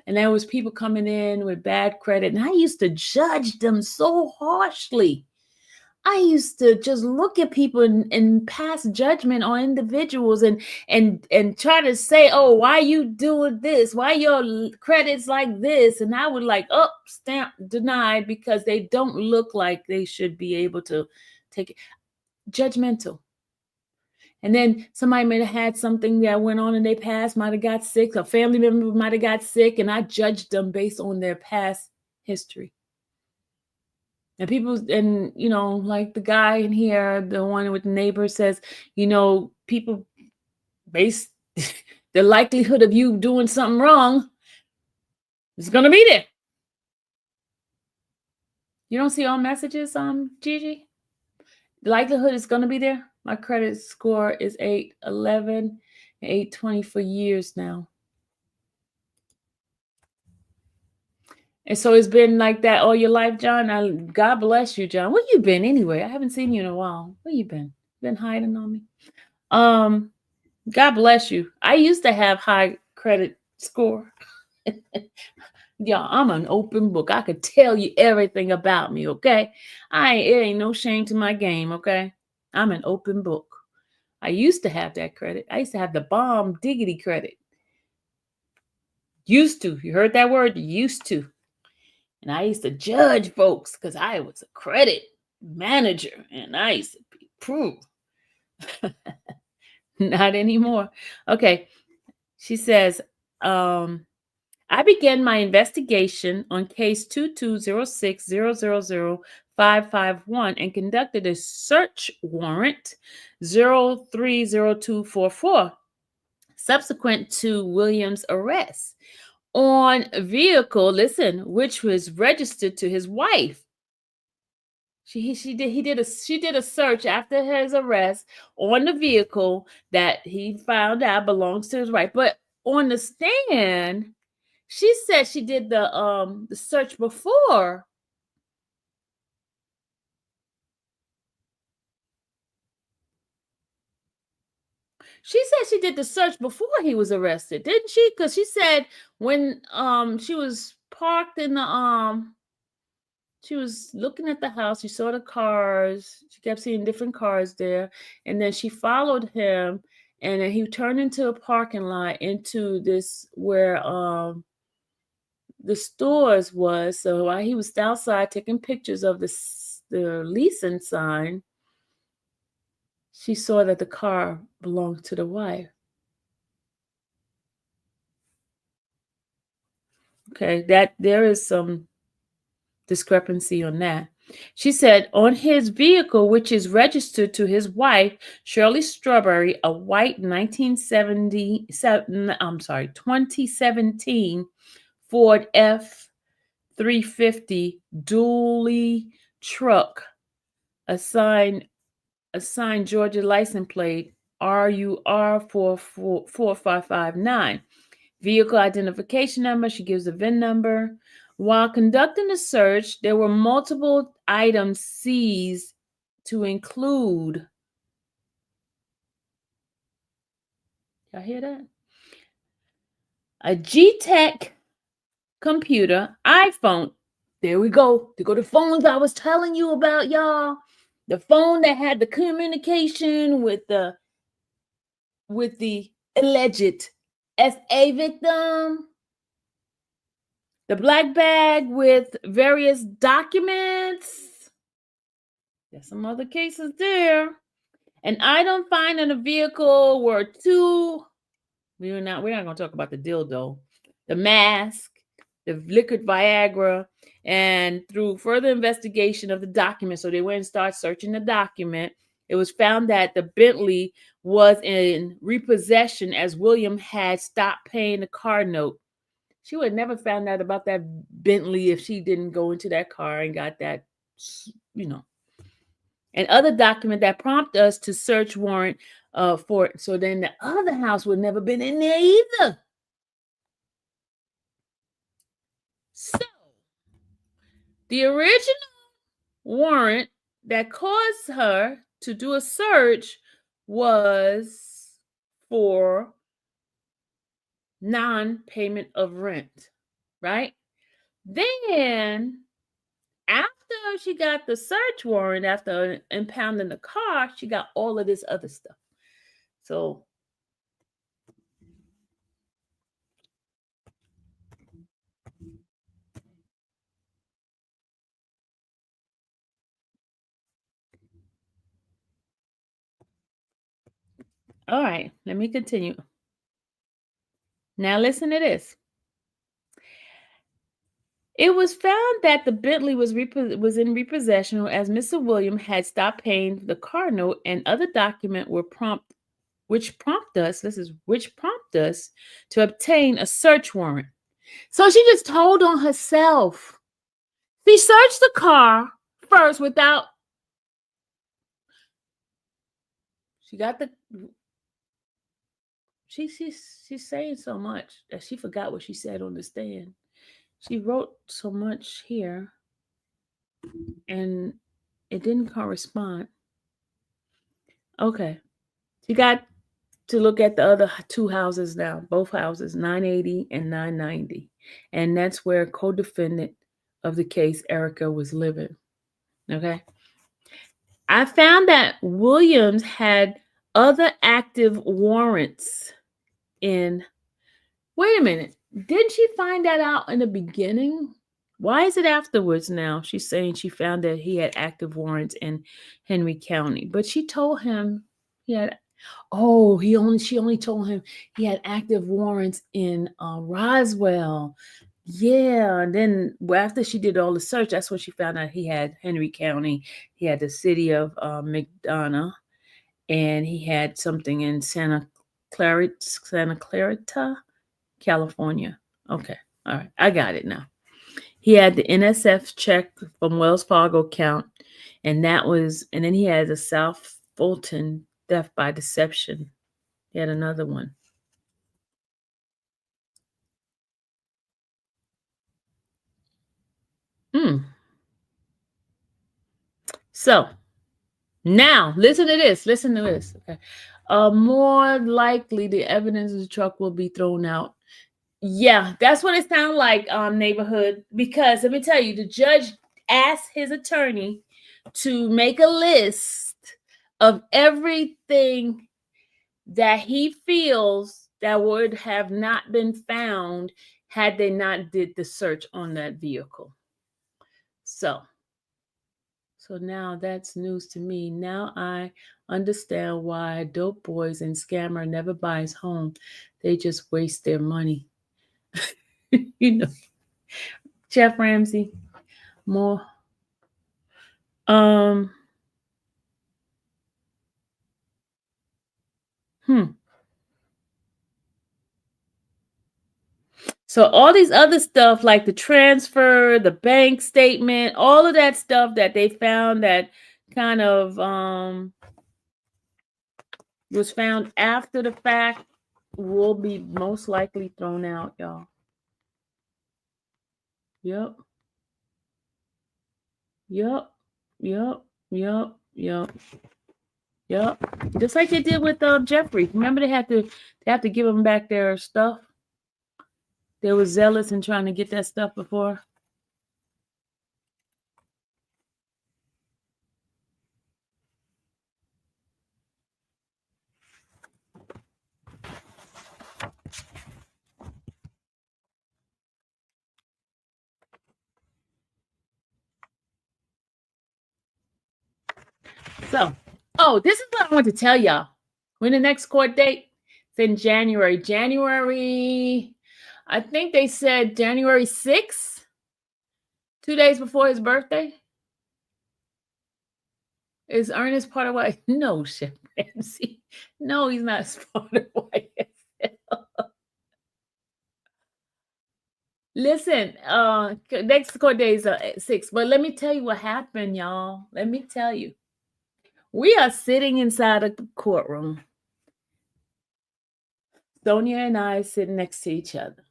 And there was people coming in with bad credit. And I used to judge them so harshly. I used to just look at people and pass judgment on individuals and try to say, oh, why you doing this? Why your credits like this? And I would like, oh, stamp denied because they don't look like they should be able to take it. Judgmental. And then somebody might have had something that went on in their past, might have got sick, a family member might have got sick, and I judged them based on their past history. And people, and like the guy in here, the one with the neighbor says, people base the likelihood of you doing something wrong is going to be there. You don't see all messages, Gigi? The likelihood is going to be there. My credit score is 811, 820 for years now. And so it's been like that all your life, John. God bless you, John. Where you been anyway? I haven't seen you in a while. Where you been? Been hiding on me? God bless you. I used to have high credit score. Yeah, I'm an open book. I could tell you everything about me, okay? It ain't no shame to my game, okay? I'm an open book. I used to have that credit. I used to have the bomb diggity credit. Used to. You heard that word? Used to. And I used to judge folks because I was a credit manager and I used to be proved. Not anymore. Okay. She says, I began my investigation on case 2206000551 and conducted a search warrant 030244 subsequent to Williams' arrest on a vehicle, listen, which was registered to his wife. She did a search after his arrest on the vehicle that he found out belongs to his wife. But on the stand, she said she did the search before. She said she did the search before he was arrested, didn't she? Because she said when she was parked in the she was looking at the house, she saw the cars, she kept seeing different cars there, and then she followed him, and then he turned into a parking lot into this where the stores was. So while he was outside taking pictures of the leasing sign, she saw that the car belonged to the wife. Okay, that there is some discrepancy on that. She said on his vehicle, which is registered to his wife, Shirley Strawberry, a white 2017 Ford F-350 dually truck, assigned Georgia license plate RUR 44559. Vehicle identification number, she gives a VIN number. While conducting the search, there were multiple items seized to include, y'all hear that? A G-Tech computer, iPhone. There we go. To go to phones I was telling you about, y'all. The phone that had the communication with the alleged SA victim. The black bag with various documents. There's some other cases there. An item found in a vehicle were we're not going to talk about the dildo, the mask, the liquid Viagra, and through further investigation of the document, so they went and started searching the document, it was found that the Bentley was in repossession as William had stopped paying the car note. She would have never found out about that Bentley if she didn't go into that car and got that, and other document that prompt us to search warrant for it. So then the other house would never been in there either. So the original warrant that caused her to do a search was for non-payment of rent, right? Then after she got the search warrant, after impounding the car, she got all of this other stuff. So all right, let me continue. Now listen to this. It was found that the Bentley was in repossession as Mr. Williams had stopped paying the car note, and other documents were which prompt us to obtain a search warrant. So she just told on herself. She searched the car first without. She got the. She's saying so much that she forgot what she said on the stand. She wrote so much here, and it didn't correspond. Okay. She got to look at the other two houses now, both houses, 980 and 990. And that's where co-defendant of the case, Erica, was living. Okay. I found that Williams had other active warrants in. Wait a minute. Didn't she find that out in the beginning? Why is it afterwards now? She's saying she found that he had active warrants in Henry County. But she told him he had, she only told him he had active warrants in Roswell. Yeah, and then after she did all the search, that's when she found out he had Henry County. He had the city of McDonough, and he had something in Santa Clarita, California. Okay. All right. I got it now. He had the NSF check from Wells Fargo account, and then he had the South Fulton theft by deception. He had another one. So now listen to this. Okay. More likely the evidence of the truck will be thrown out. Yeah, that's what it sounds like, neighborhood. Because let me tell you, the judge asked his attorney to make a list of everything that he feels that would have not been found had they not did the search on that vehicle. So now that's news to me. Now I understand why dope boys and scammer never buys home. They just waste their money. Jeff Ramsey, more. So all these other stuff like the transfer, the bank statement, all of that stuff that they found that kind of was found after the fact will be most likely thrown out, y'all. Yep. Just like they did with Jeffrey. Remember they have to give them back their stuff. They were zealous in trying to get that stuff before. So, this is what I want to tell y'all. When the next court date? It's in January. I think they said January 6th, 2 days before his birthday. Is Ernest part of YSL? No, Chef Ramsay. No, he's not part of YSL. Listen, next court day is 6. But let me tell you what happened, y'all. Let me tell you. We are sitting inside a courtroom. Sonia and I sitting next to each other,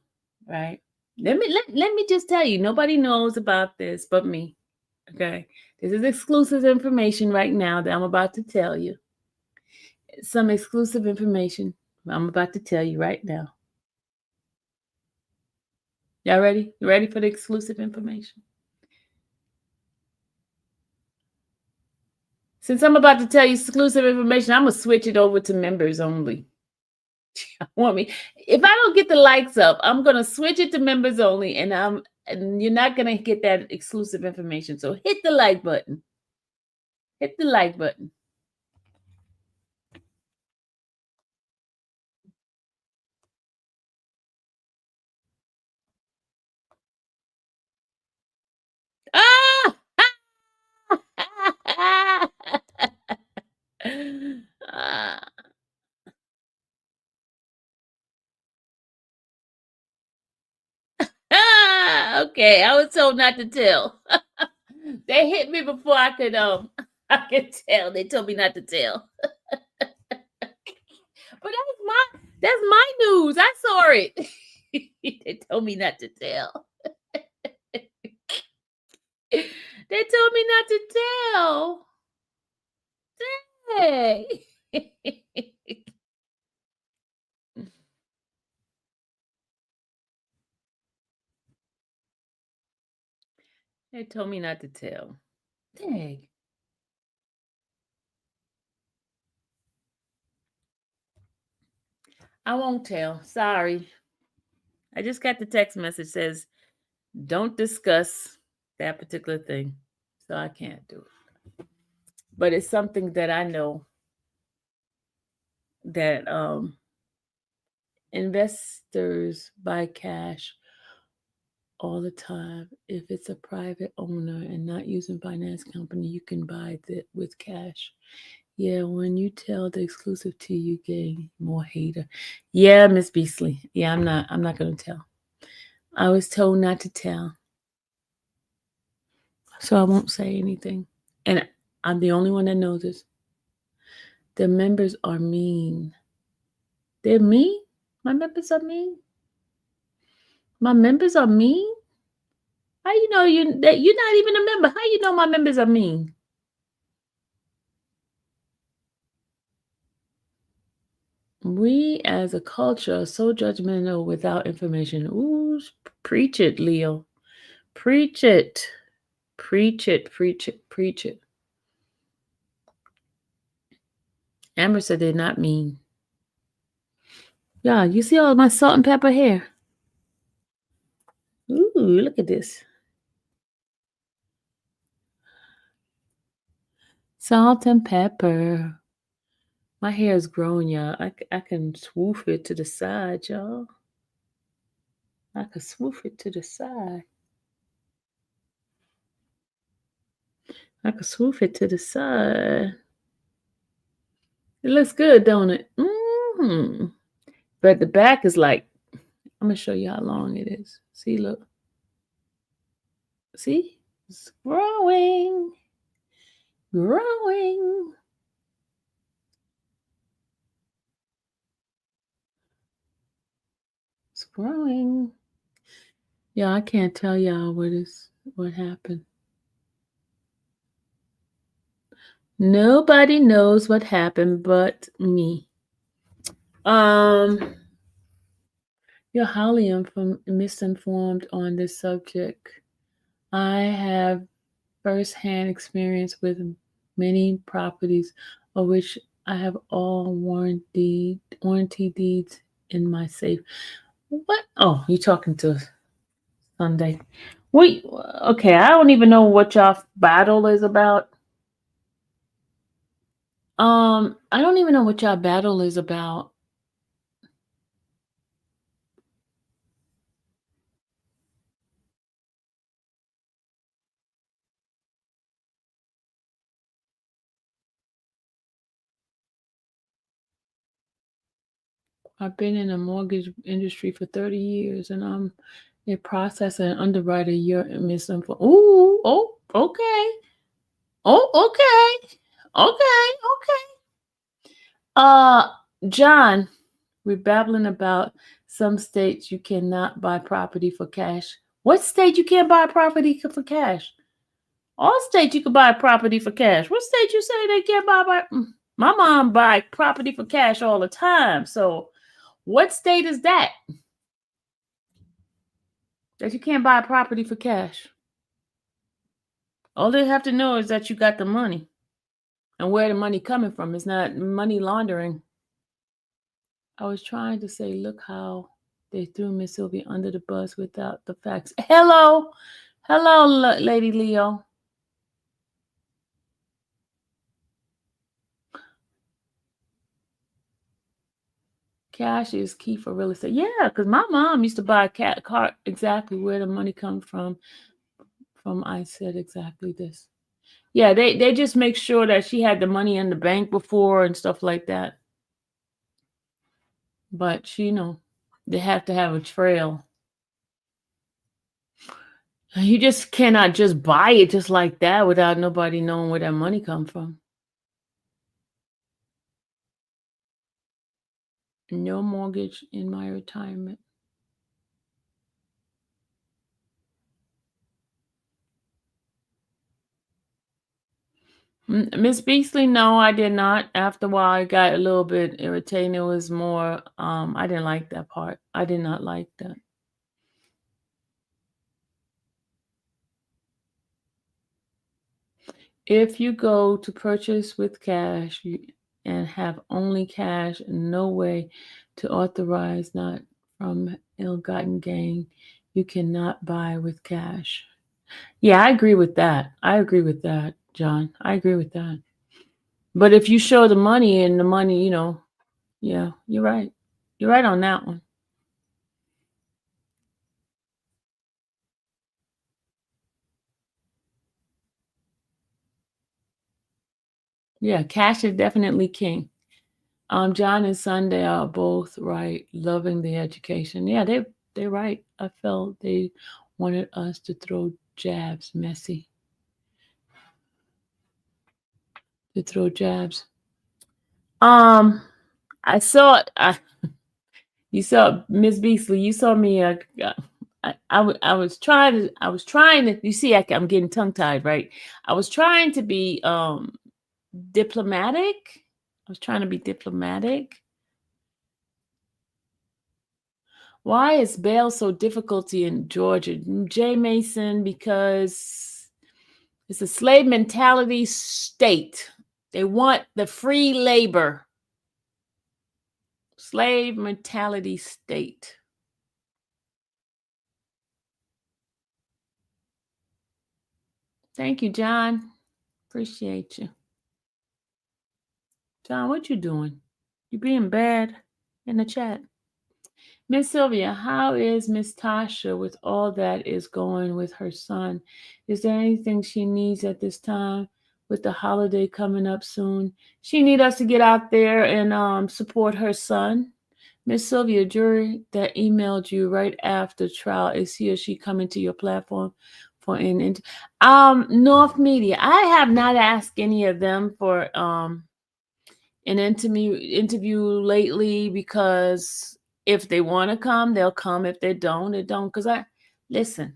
right? Let me just tell you, nobody knows about this but me. Okay. This is exclusive information right now that I'm about to tell you. Some exclusive information I'm about to tell you right now. Y'all ready? You ready for the exclusive information? Since I'm about to tell you exclusive information, I'm going to switch it over to members only. Want me? If I don't get the likes up, I'm going to switch it to members only, and you're not going to get that exclusive information. So hit the like button. Hit the like button. Ah! Ah. Okay, I was told not to tell. They hit me before I could tell. They told me not to tell. But that's my news. I saw it. They told me not to tell. They told me not to tell. Hey. They told me not to tell. Dang. I won't tell. Sorry. I just got the text message says, don't discuss that particular thing. So I can't do it. But it's something that I know that investors buy cash all the time. If it's a private owner and not using finance company, you can buy it with cash. Yeah, when you tell the exclusive to you gain more hater. Yeah, Miss Beasley. Yeah, I'm not gonna tell. I was told not to tell. So I won't say anything. And I'm the only one that knows this. The members are mean. They're mean? My members are mean? My members are mean? How you know that you're not even a member? How you know my members are mean? We as a culture are so judgmental without information. Ooh, preach it, Leo. Preach it. Preach it, preach it, preach it. Amber said they're not mean. Yeah, you see all my salt and pepper hair? Ooh, look at this. Salt and pepper. My hair is growing, y'all. I can swoof it to the side, y'all. I can swoof it to the side. I can swoof it to the side. It looks good, don't it? Mm-hmm. But the back is like, I'm going to show you how long it is. See, look. See? It's growing. Growing. It's growing. Yeah, I can't tell y'all what happened. Nobody knows what happened but me. You're highly misinformed on this subject. I have first-hand experience with many properties of which I have all warranty deeds in my safe. What? Oh, you're talking to Sunday. Wait, okay, I don't even know what y'all battle is about. I don't even know what y'all battle is about. I've been in the mortgage industry for 30 years, and I'm a processor and underwriter. You're misinformed. Ooh, oh, okay. Oh, okay. Okay. John, we're babbling about some states you cannot buy property for cash. What state you can't buy property for cash? All states you can buy property for cash. What state you say they can't buy? My mom buy property for cash all the time. So what state is that you can't buy property for cash? All they have to know is that you got the money and where the money coming from. It's not money laundering. I was trying to say, look how they threw Miss Sylvia under the bus without the facts. Hello, Lady Leo. Cash is key for real estate. Yeah, because my mom used to buy a car exactly where the money comes from. I said exactly this. Yeah, they just make sure that she had the money in the bank before and stuff like that. But they have to have a trail. You just cannot just buy it just like that without nobody knowing where that money comes from. No mortgage in my retirement. Miss Beasley, no, I did not. After a while, I got a little bit irritating. It was more, I didn't like that part. I did not like that. If you go to purchase with cash and have only cash, no way to authorize not from ill-gotten gain, you cannot buy with cash. Yeah, I agree with that. John. I agree with that. But if you show the money and the money, yeah, you're right. You're right on that one. Yeah, cash is definitely king. John and Sunday are both right, loving the education. Yeah, they're right. I felt they wanted us to throw jabs, messy. To throw jabs. I saw you saw Miss Beasley. You saw me. I was trying to. You see, I'm getting tongue tied, right? I was trying to be diplomatic. Why is bail so difficult in Georgia? Jay Mason, because it's a slave mentality state. They want the free labor. Slave mentality state. Thank you, John. Appreciate you. John, what you doing? You being bad in the chat. Miss Sylvia, how is Miss Tasha with all that is going with her son? Is there anything she needs at this time with the holiday coming up soon? She need us to get out there and support her son. Miss Sylvia, jury that emailed you right after trial, is he or she coming to your platform for an North Media? I have not asked any of them for an interview lately, because if they want to come, they'll come. If they don't, they don't. Because listen,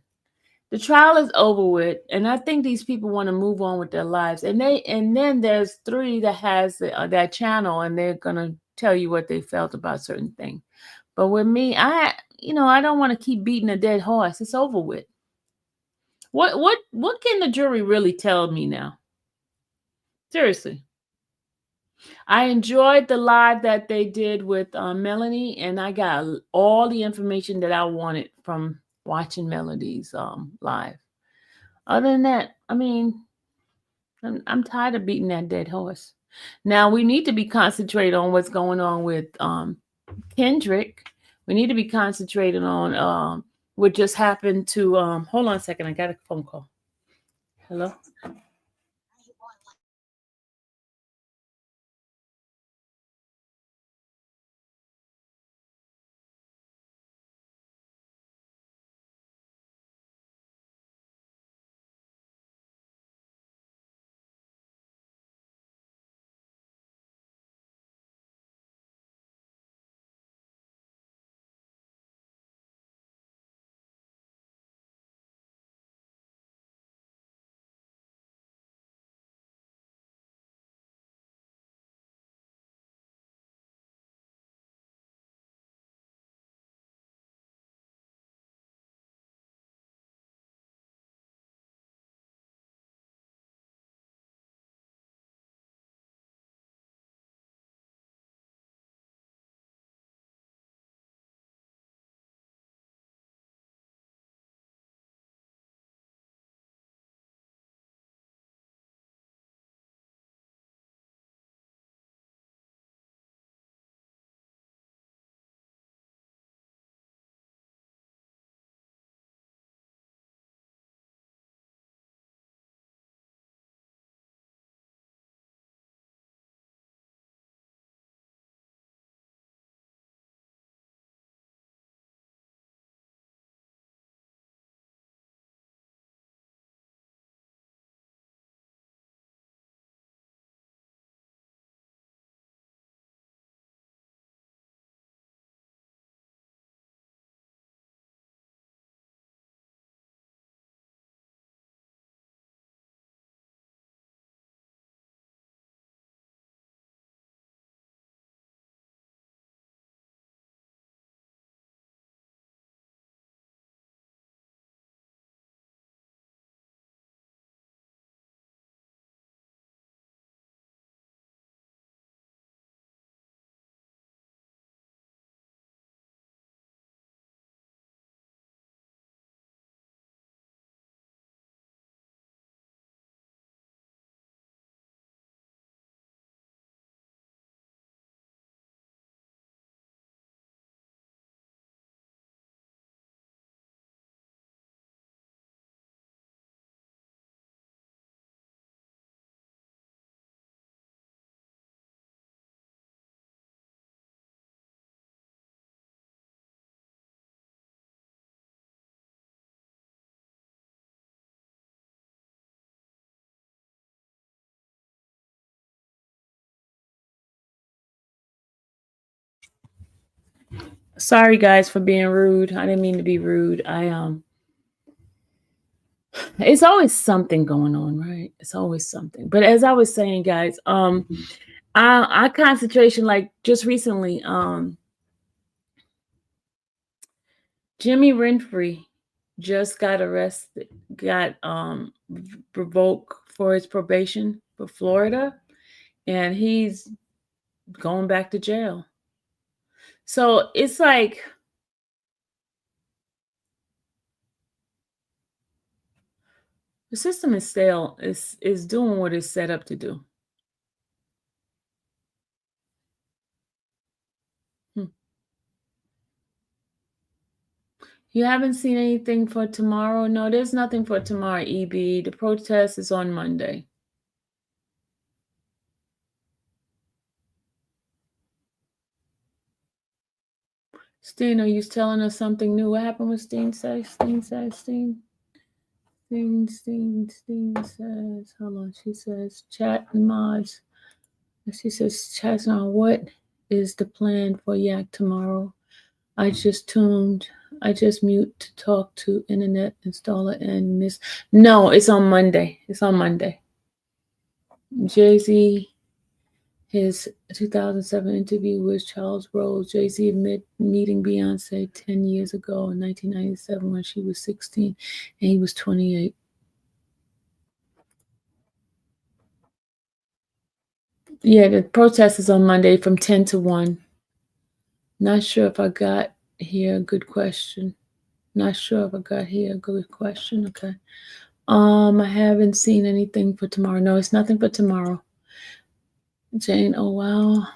the trial is over with, and I think these people want to move on with their lives. And then there's 3 that has that channel, and they're gonna tell you what they felt about certain things. But with me, I don't want to keep beating a dead horse. It's over with. What can the jury really tell me now? Seriously. I enjoyed the live that they did with Melanie, and I got all the information that I wanted from watching Melody's live. Other than that, I mean, I'm tired of beating that dead horse. Now we need to be concentrated on what's going on with Kendrick. We need to be concentrated on what just happened to hold on a second, I got a phone call. Hello? Sorry guys for being rude. I didn't mean to be rude. It's always something going on, right? It's always something. But as I was saying, guys, our concentration, like just recently, Jimmy Renfrey just got arrested, got revoked for his probation for Florida, and he's going back to jail. So it's like the system is stale, is doing what it's set up to do. You haven't seen anything for tomorrow? No, there's nothing for tomorrow, EB. The protest is on Monday. Steen, are you telling us something new? What happened with Steen says? Steen says, Steen says, hold on, she says, chat and mods. She says, chat on what is the plan for Yak tomorrow? I just mute to talk to internet installer and miss. No, it's on Monday. It's on Monday. Jay-Z, his 2007 interview with Charles Rose. Jay-Z meeting Beyonce 10 years ago in 1997 when she was 16 and he was 28. Yeah, the protest is on Monday from 10 to 1. Not sure if I got here. Good question. Not sure if I got here. Good question. Okay. I haven't seen anything for tomorrow. No, it's nothing for tomorrow. Jane, oh wow.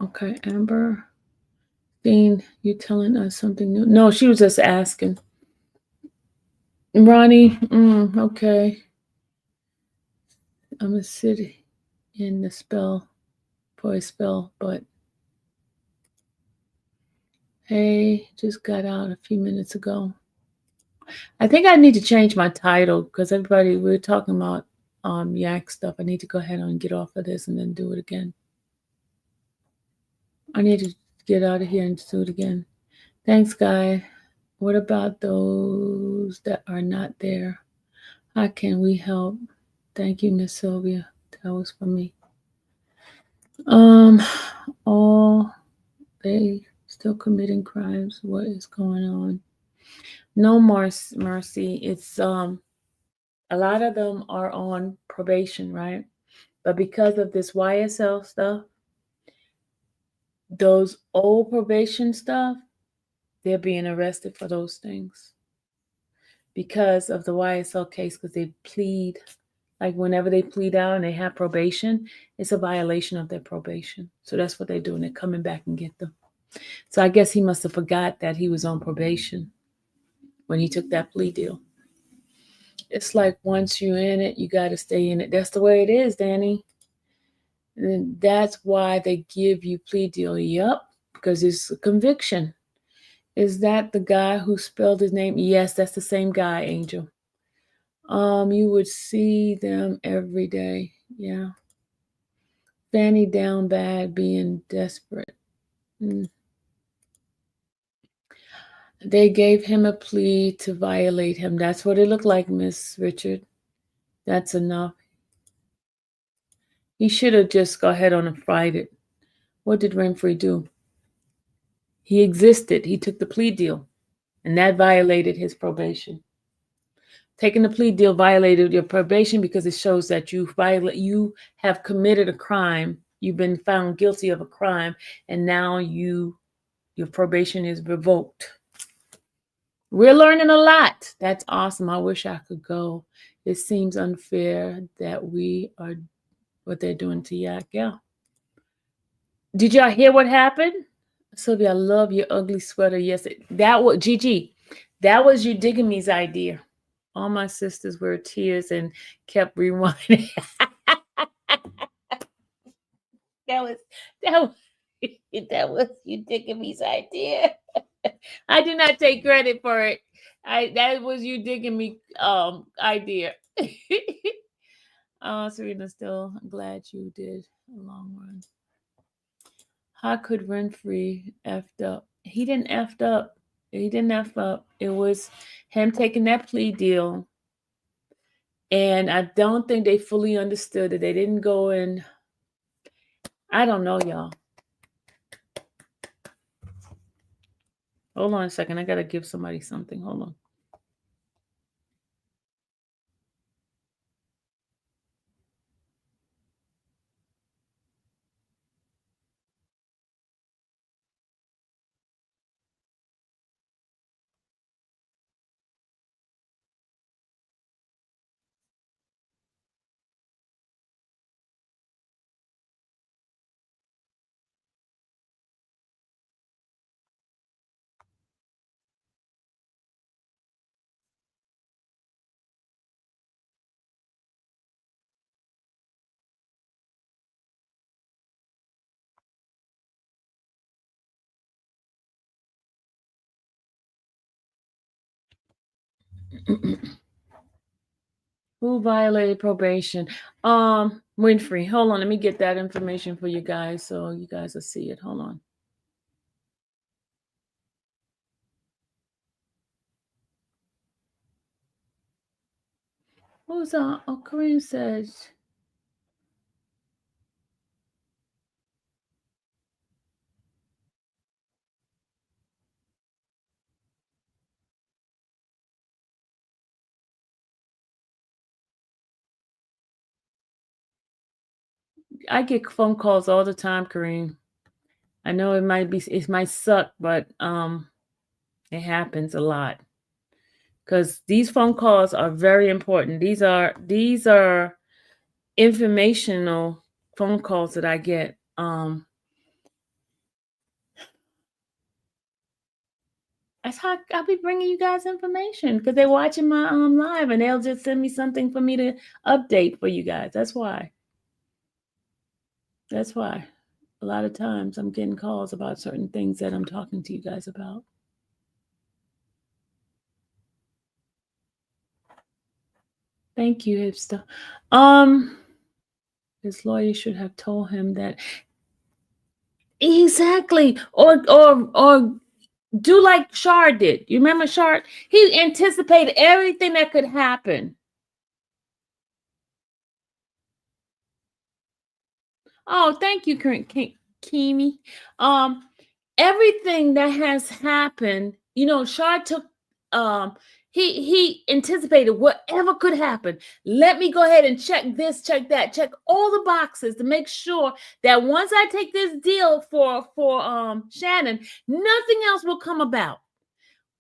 Okay, Amber. Dean, you telling us something new? No, she was just asking. Ronnie, okay. I'm gonna sit in the spell for a spell, but hey, just got out a few minutes ago. I think I need to change my title because everybody, we're talking about Yak stuff. I need to go ahead and get off of this and then do it again. I need to get out of here and do it again. Thanks, guy. What about those that are not there? How can we help? Thank you, Miss Sylvia. That was for me. All they still committing crimes. What is going on? No more mercy. It's a lot of them are on probation, right? But because of this YSL stuff, those old probation stuff, they're being arrested for those things because of the YSL case, because they plead, like whenever they plead out and they have probation, it's a violation of their probation. So that's what they're doing. They're coming back and get them. So I guess he must have forgot that he was on probation when he took that plea deal. It's like once you're in it, you got to stay in it. That's the way it is, Danny. And that's why they give you plea deal. Yep, because it's a conviction. Is that the guy who spelled his name? Yes, that's the same guy, Angel. You would see them every day. Yeah. Fanny down bad, being desperate. They gave him a plea to violate him. That's what it looked like, Miss Richard. That's enough. He should have just go ahead on and fried it. What did Renfrey do? He existed. He took the plea deal, and that violated his probation. Taking the plea deal violated your probation because it shows that you have committed a crime. You've been found guilty of a crime, and now your probation is revoked. We're learning a lot. That's awesome. I wish I could go. It seems unfair that we are what they're doing to Yak. Yeah. Did y'all hear what happened? Sylvia, I love your ugly sweater. Yes, that was Gigi. That was you digging me's idea. All my sisters were tears and kept rewinding. that was you digging me's idea. I do not take credit for it. That was you digging me idea. Serena, still glad you did a long run. How could Winfrey effed up? He didn't effed up. He didn't F up. It was him taking that plea deal. And I don't think they fully understood it. They didn't go in. I don't know, y'all. Hold on a second. I got to give somebody something. Hold on. Who violated probation? Winfrey. Hold on. Let me get that information for you guys so you guys will see it. Hold on. Who's on? Oh, Kareem says. I get phone calls all the time, Kareem. I know it might suck, but it happens a lot. Because these phone calls are very important. These are informational phone calls that I get. That's how I'll be bringing you guys information because they're watching my live and they'll just send me something for me to update for you guys. That's why. A lot of times I'm getting calls about certain things that I'm talking to you guys about. Thank you, hipster. His lawyer should have told him that. Exactly. Or do like Shard did. You remember Shard? He anticipated everything that could happen. Oh, thank you, Kimi. Everything that has happened, Shard took he anticipated whatever could happen. Let me go ahead and check this, check that, check all the boxes to make sure that once I take this deal for Shannon, nothing else will come about.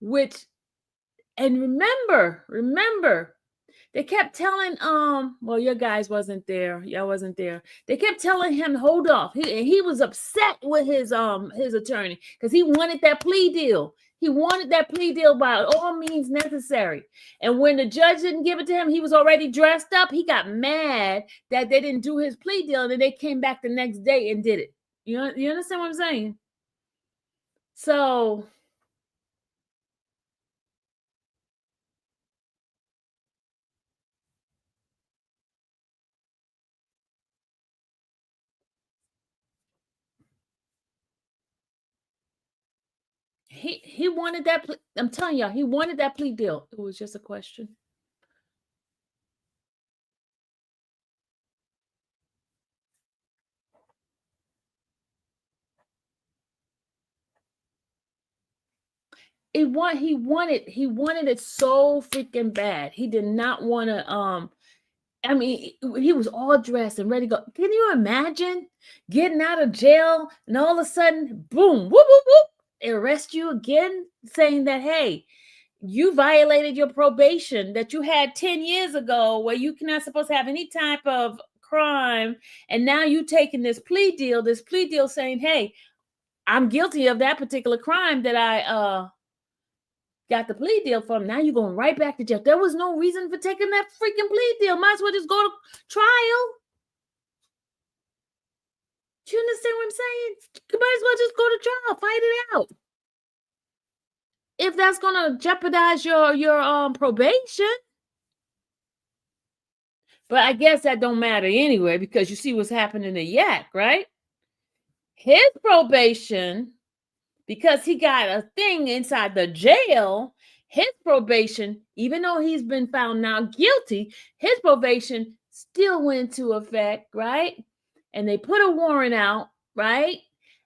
And remember, they kept telling well, your guys wasn't there. Y'all wasn't there. They kept telling him, hold off. He was upset with his attorney because he wanted that plea deal. He wanted that plea deal by all means necessary. And when the judge didn't give it to him, he was already dressed up. He got mad that they didn't do his plea deal, and then they came back the next day and did it. You understand what I'm saying? So he wanted that. I'm telling y'all, he wanted that plea deal. It was just a question. He wanted it so freaking bad. He did not want to. I mean, he was all dressed and ready to go. Can you imagine getting out of jail and all of a sudden, boom, whoop, whoop, whoop, they arrest you again, saying that, hey, you violated your probation that you had 10 years ago where you cannot supposed to have any type of crime. And now you taking this plea deal saying, hey, I'm guilty of that particular crime that I got the plea deal from. Now you're going right back to jail. There was no reason for taking that freaking plea deal. Might as well just go to trial. Do you understand what I'm saying? You might as well just go to trial, fight it out. If that's gonna jeopardize your probation. But I guess that don't matter anyway, because you see what's happening to Yak, right? His probation, because he got a thing inside the jail, his probation, even though he's been found now guilty, his probation still went into effect, right? And they put a warrant out, right?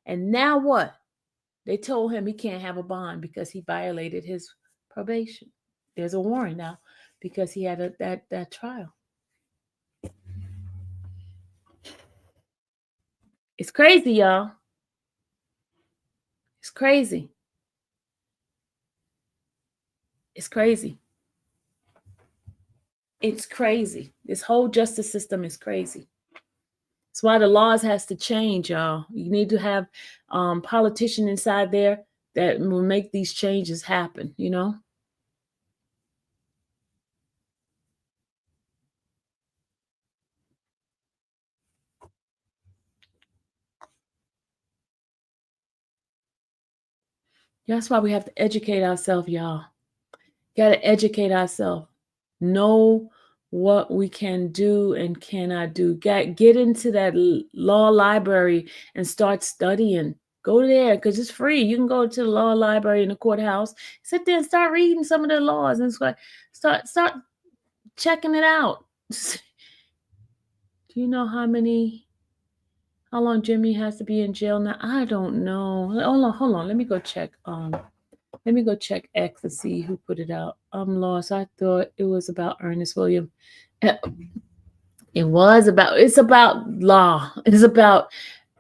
And now what? They told him he can't have a bond because he violated his probation. There's a warrant now because he had that trial. It's crazy, y'all. It's crazy. It's crazy. It's crazy. This whole justice system is crazy. That's why the laws has to change, y'all. You need to have politicians inside there that will make these changes happen, you know? That's why we have to educate ourselves, y'all. Got to educate ourselves. Know what we can do and cannot do. Get into that law library and start studying. Go there because it's free. You can go to the law library in the courthouse, sit there and start reading some of the laws and start checking it out. Do you know how long Jimmy has to be in jail now? I don't know. Hold on. Let me go check. Let me go check X to see who put it out. I'm lost. I thought it was about Earnest Williams. It's about law. It's about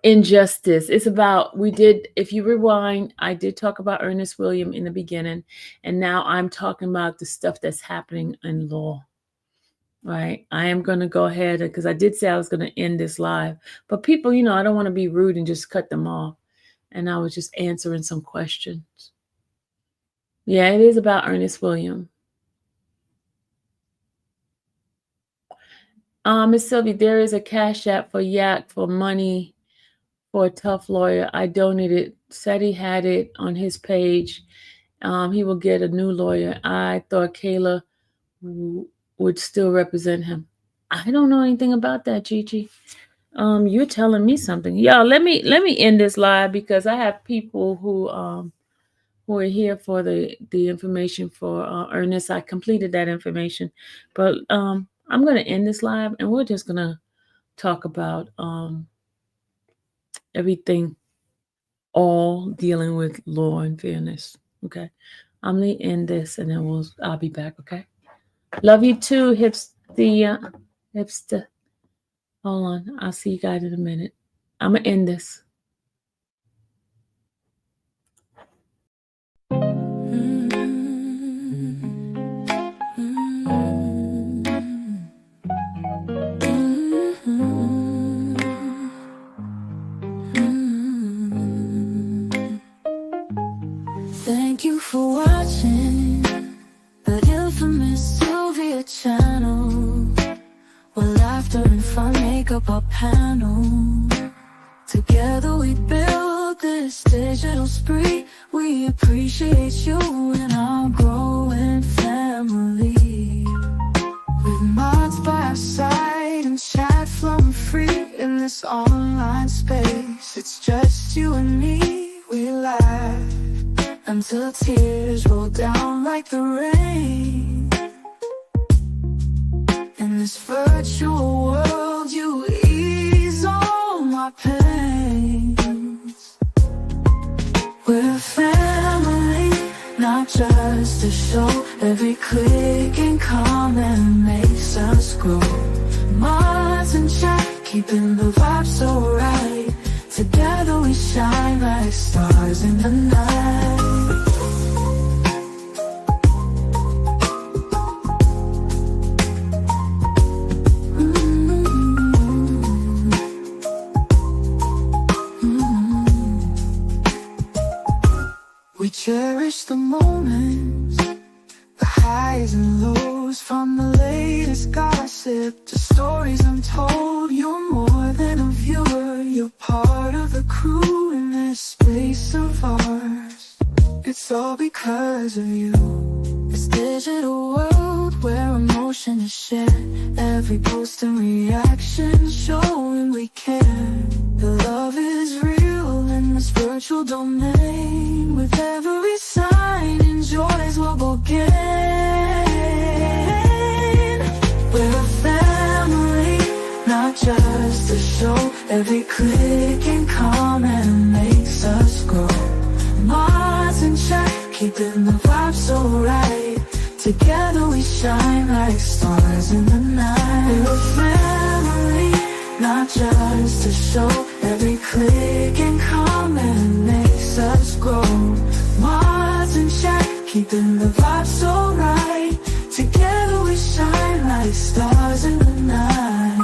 injustice. It's about, if you rewind, I did talk about Earnest Williams in the beginning, and now I'm talking about the stuff that's happening in law. Right. I am going to go ahead because I did say I was going to end this live, but people, I don't want to be rude and just cut them off. And I was just answering some questions. Yeah, it is about Earnest Williams. Miss Sylvie, there is a cash app for Yak for money for a tough lawyer. I donated, said he had it on his page. He will get a new lawyer. I thought Kayla would still represent him. I don't know anything about that, Gigi. You're telling me something. Y'all, let me end this live because I have people who are here for the information for Ernest. I completed that information, but I'm going to end this live and we're just going to talk about everything, all dealing with law and fairness. Okay, I'm going to end this and then I'll be back. Okay. Love you too, hipster. Hold on. I'll see you guys in a minute. I'm going to end this. Thank you for watching the infamous Sylvia channel, where laughter and fun make up our panel. Together we build this digital spree. We appreciate you and our growing family. With mods by our side and chat flowing free in this online space. It's just you and me, we laugh until tears roll down like the rain. In this virtual world, you ease all my pains. We're a family, not just a show. Every click and comment makes us grow. Mods and chat, keeping the vibe so right. Together we shine like stars in the night. We cherish the moments, the highs and lows, from the latest gossip to stories untold. You're more than a viewer, you're part of the crew in this space of ours. It's all because of you. This digital world where emotion is shared, every post and reaction showing we care. The love is real domain. With every sign, enjoys what we'll gain. We're a family, not just a show. Every click and comment makes us grow. Mars in check, keeping the vibe so right. Together we shine like stars in the night. We're a family, not just a show. Every click and comment makes us grow. Mars in check, keeping the vibe so right. Together we shine like stars in the night.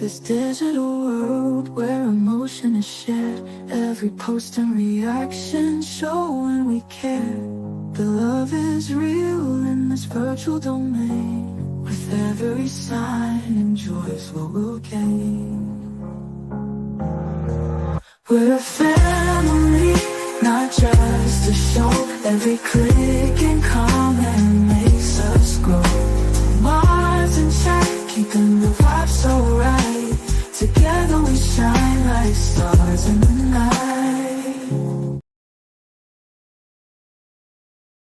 This digital world where emotion is shared, every post and reaction showing we care. The love is real in this virtual domain. With every sign, enjoys what we'll gain. We're a family, not just a show. Every click and comment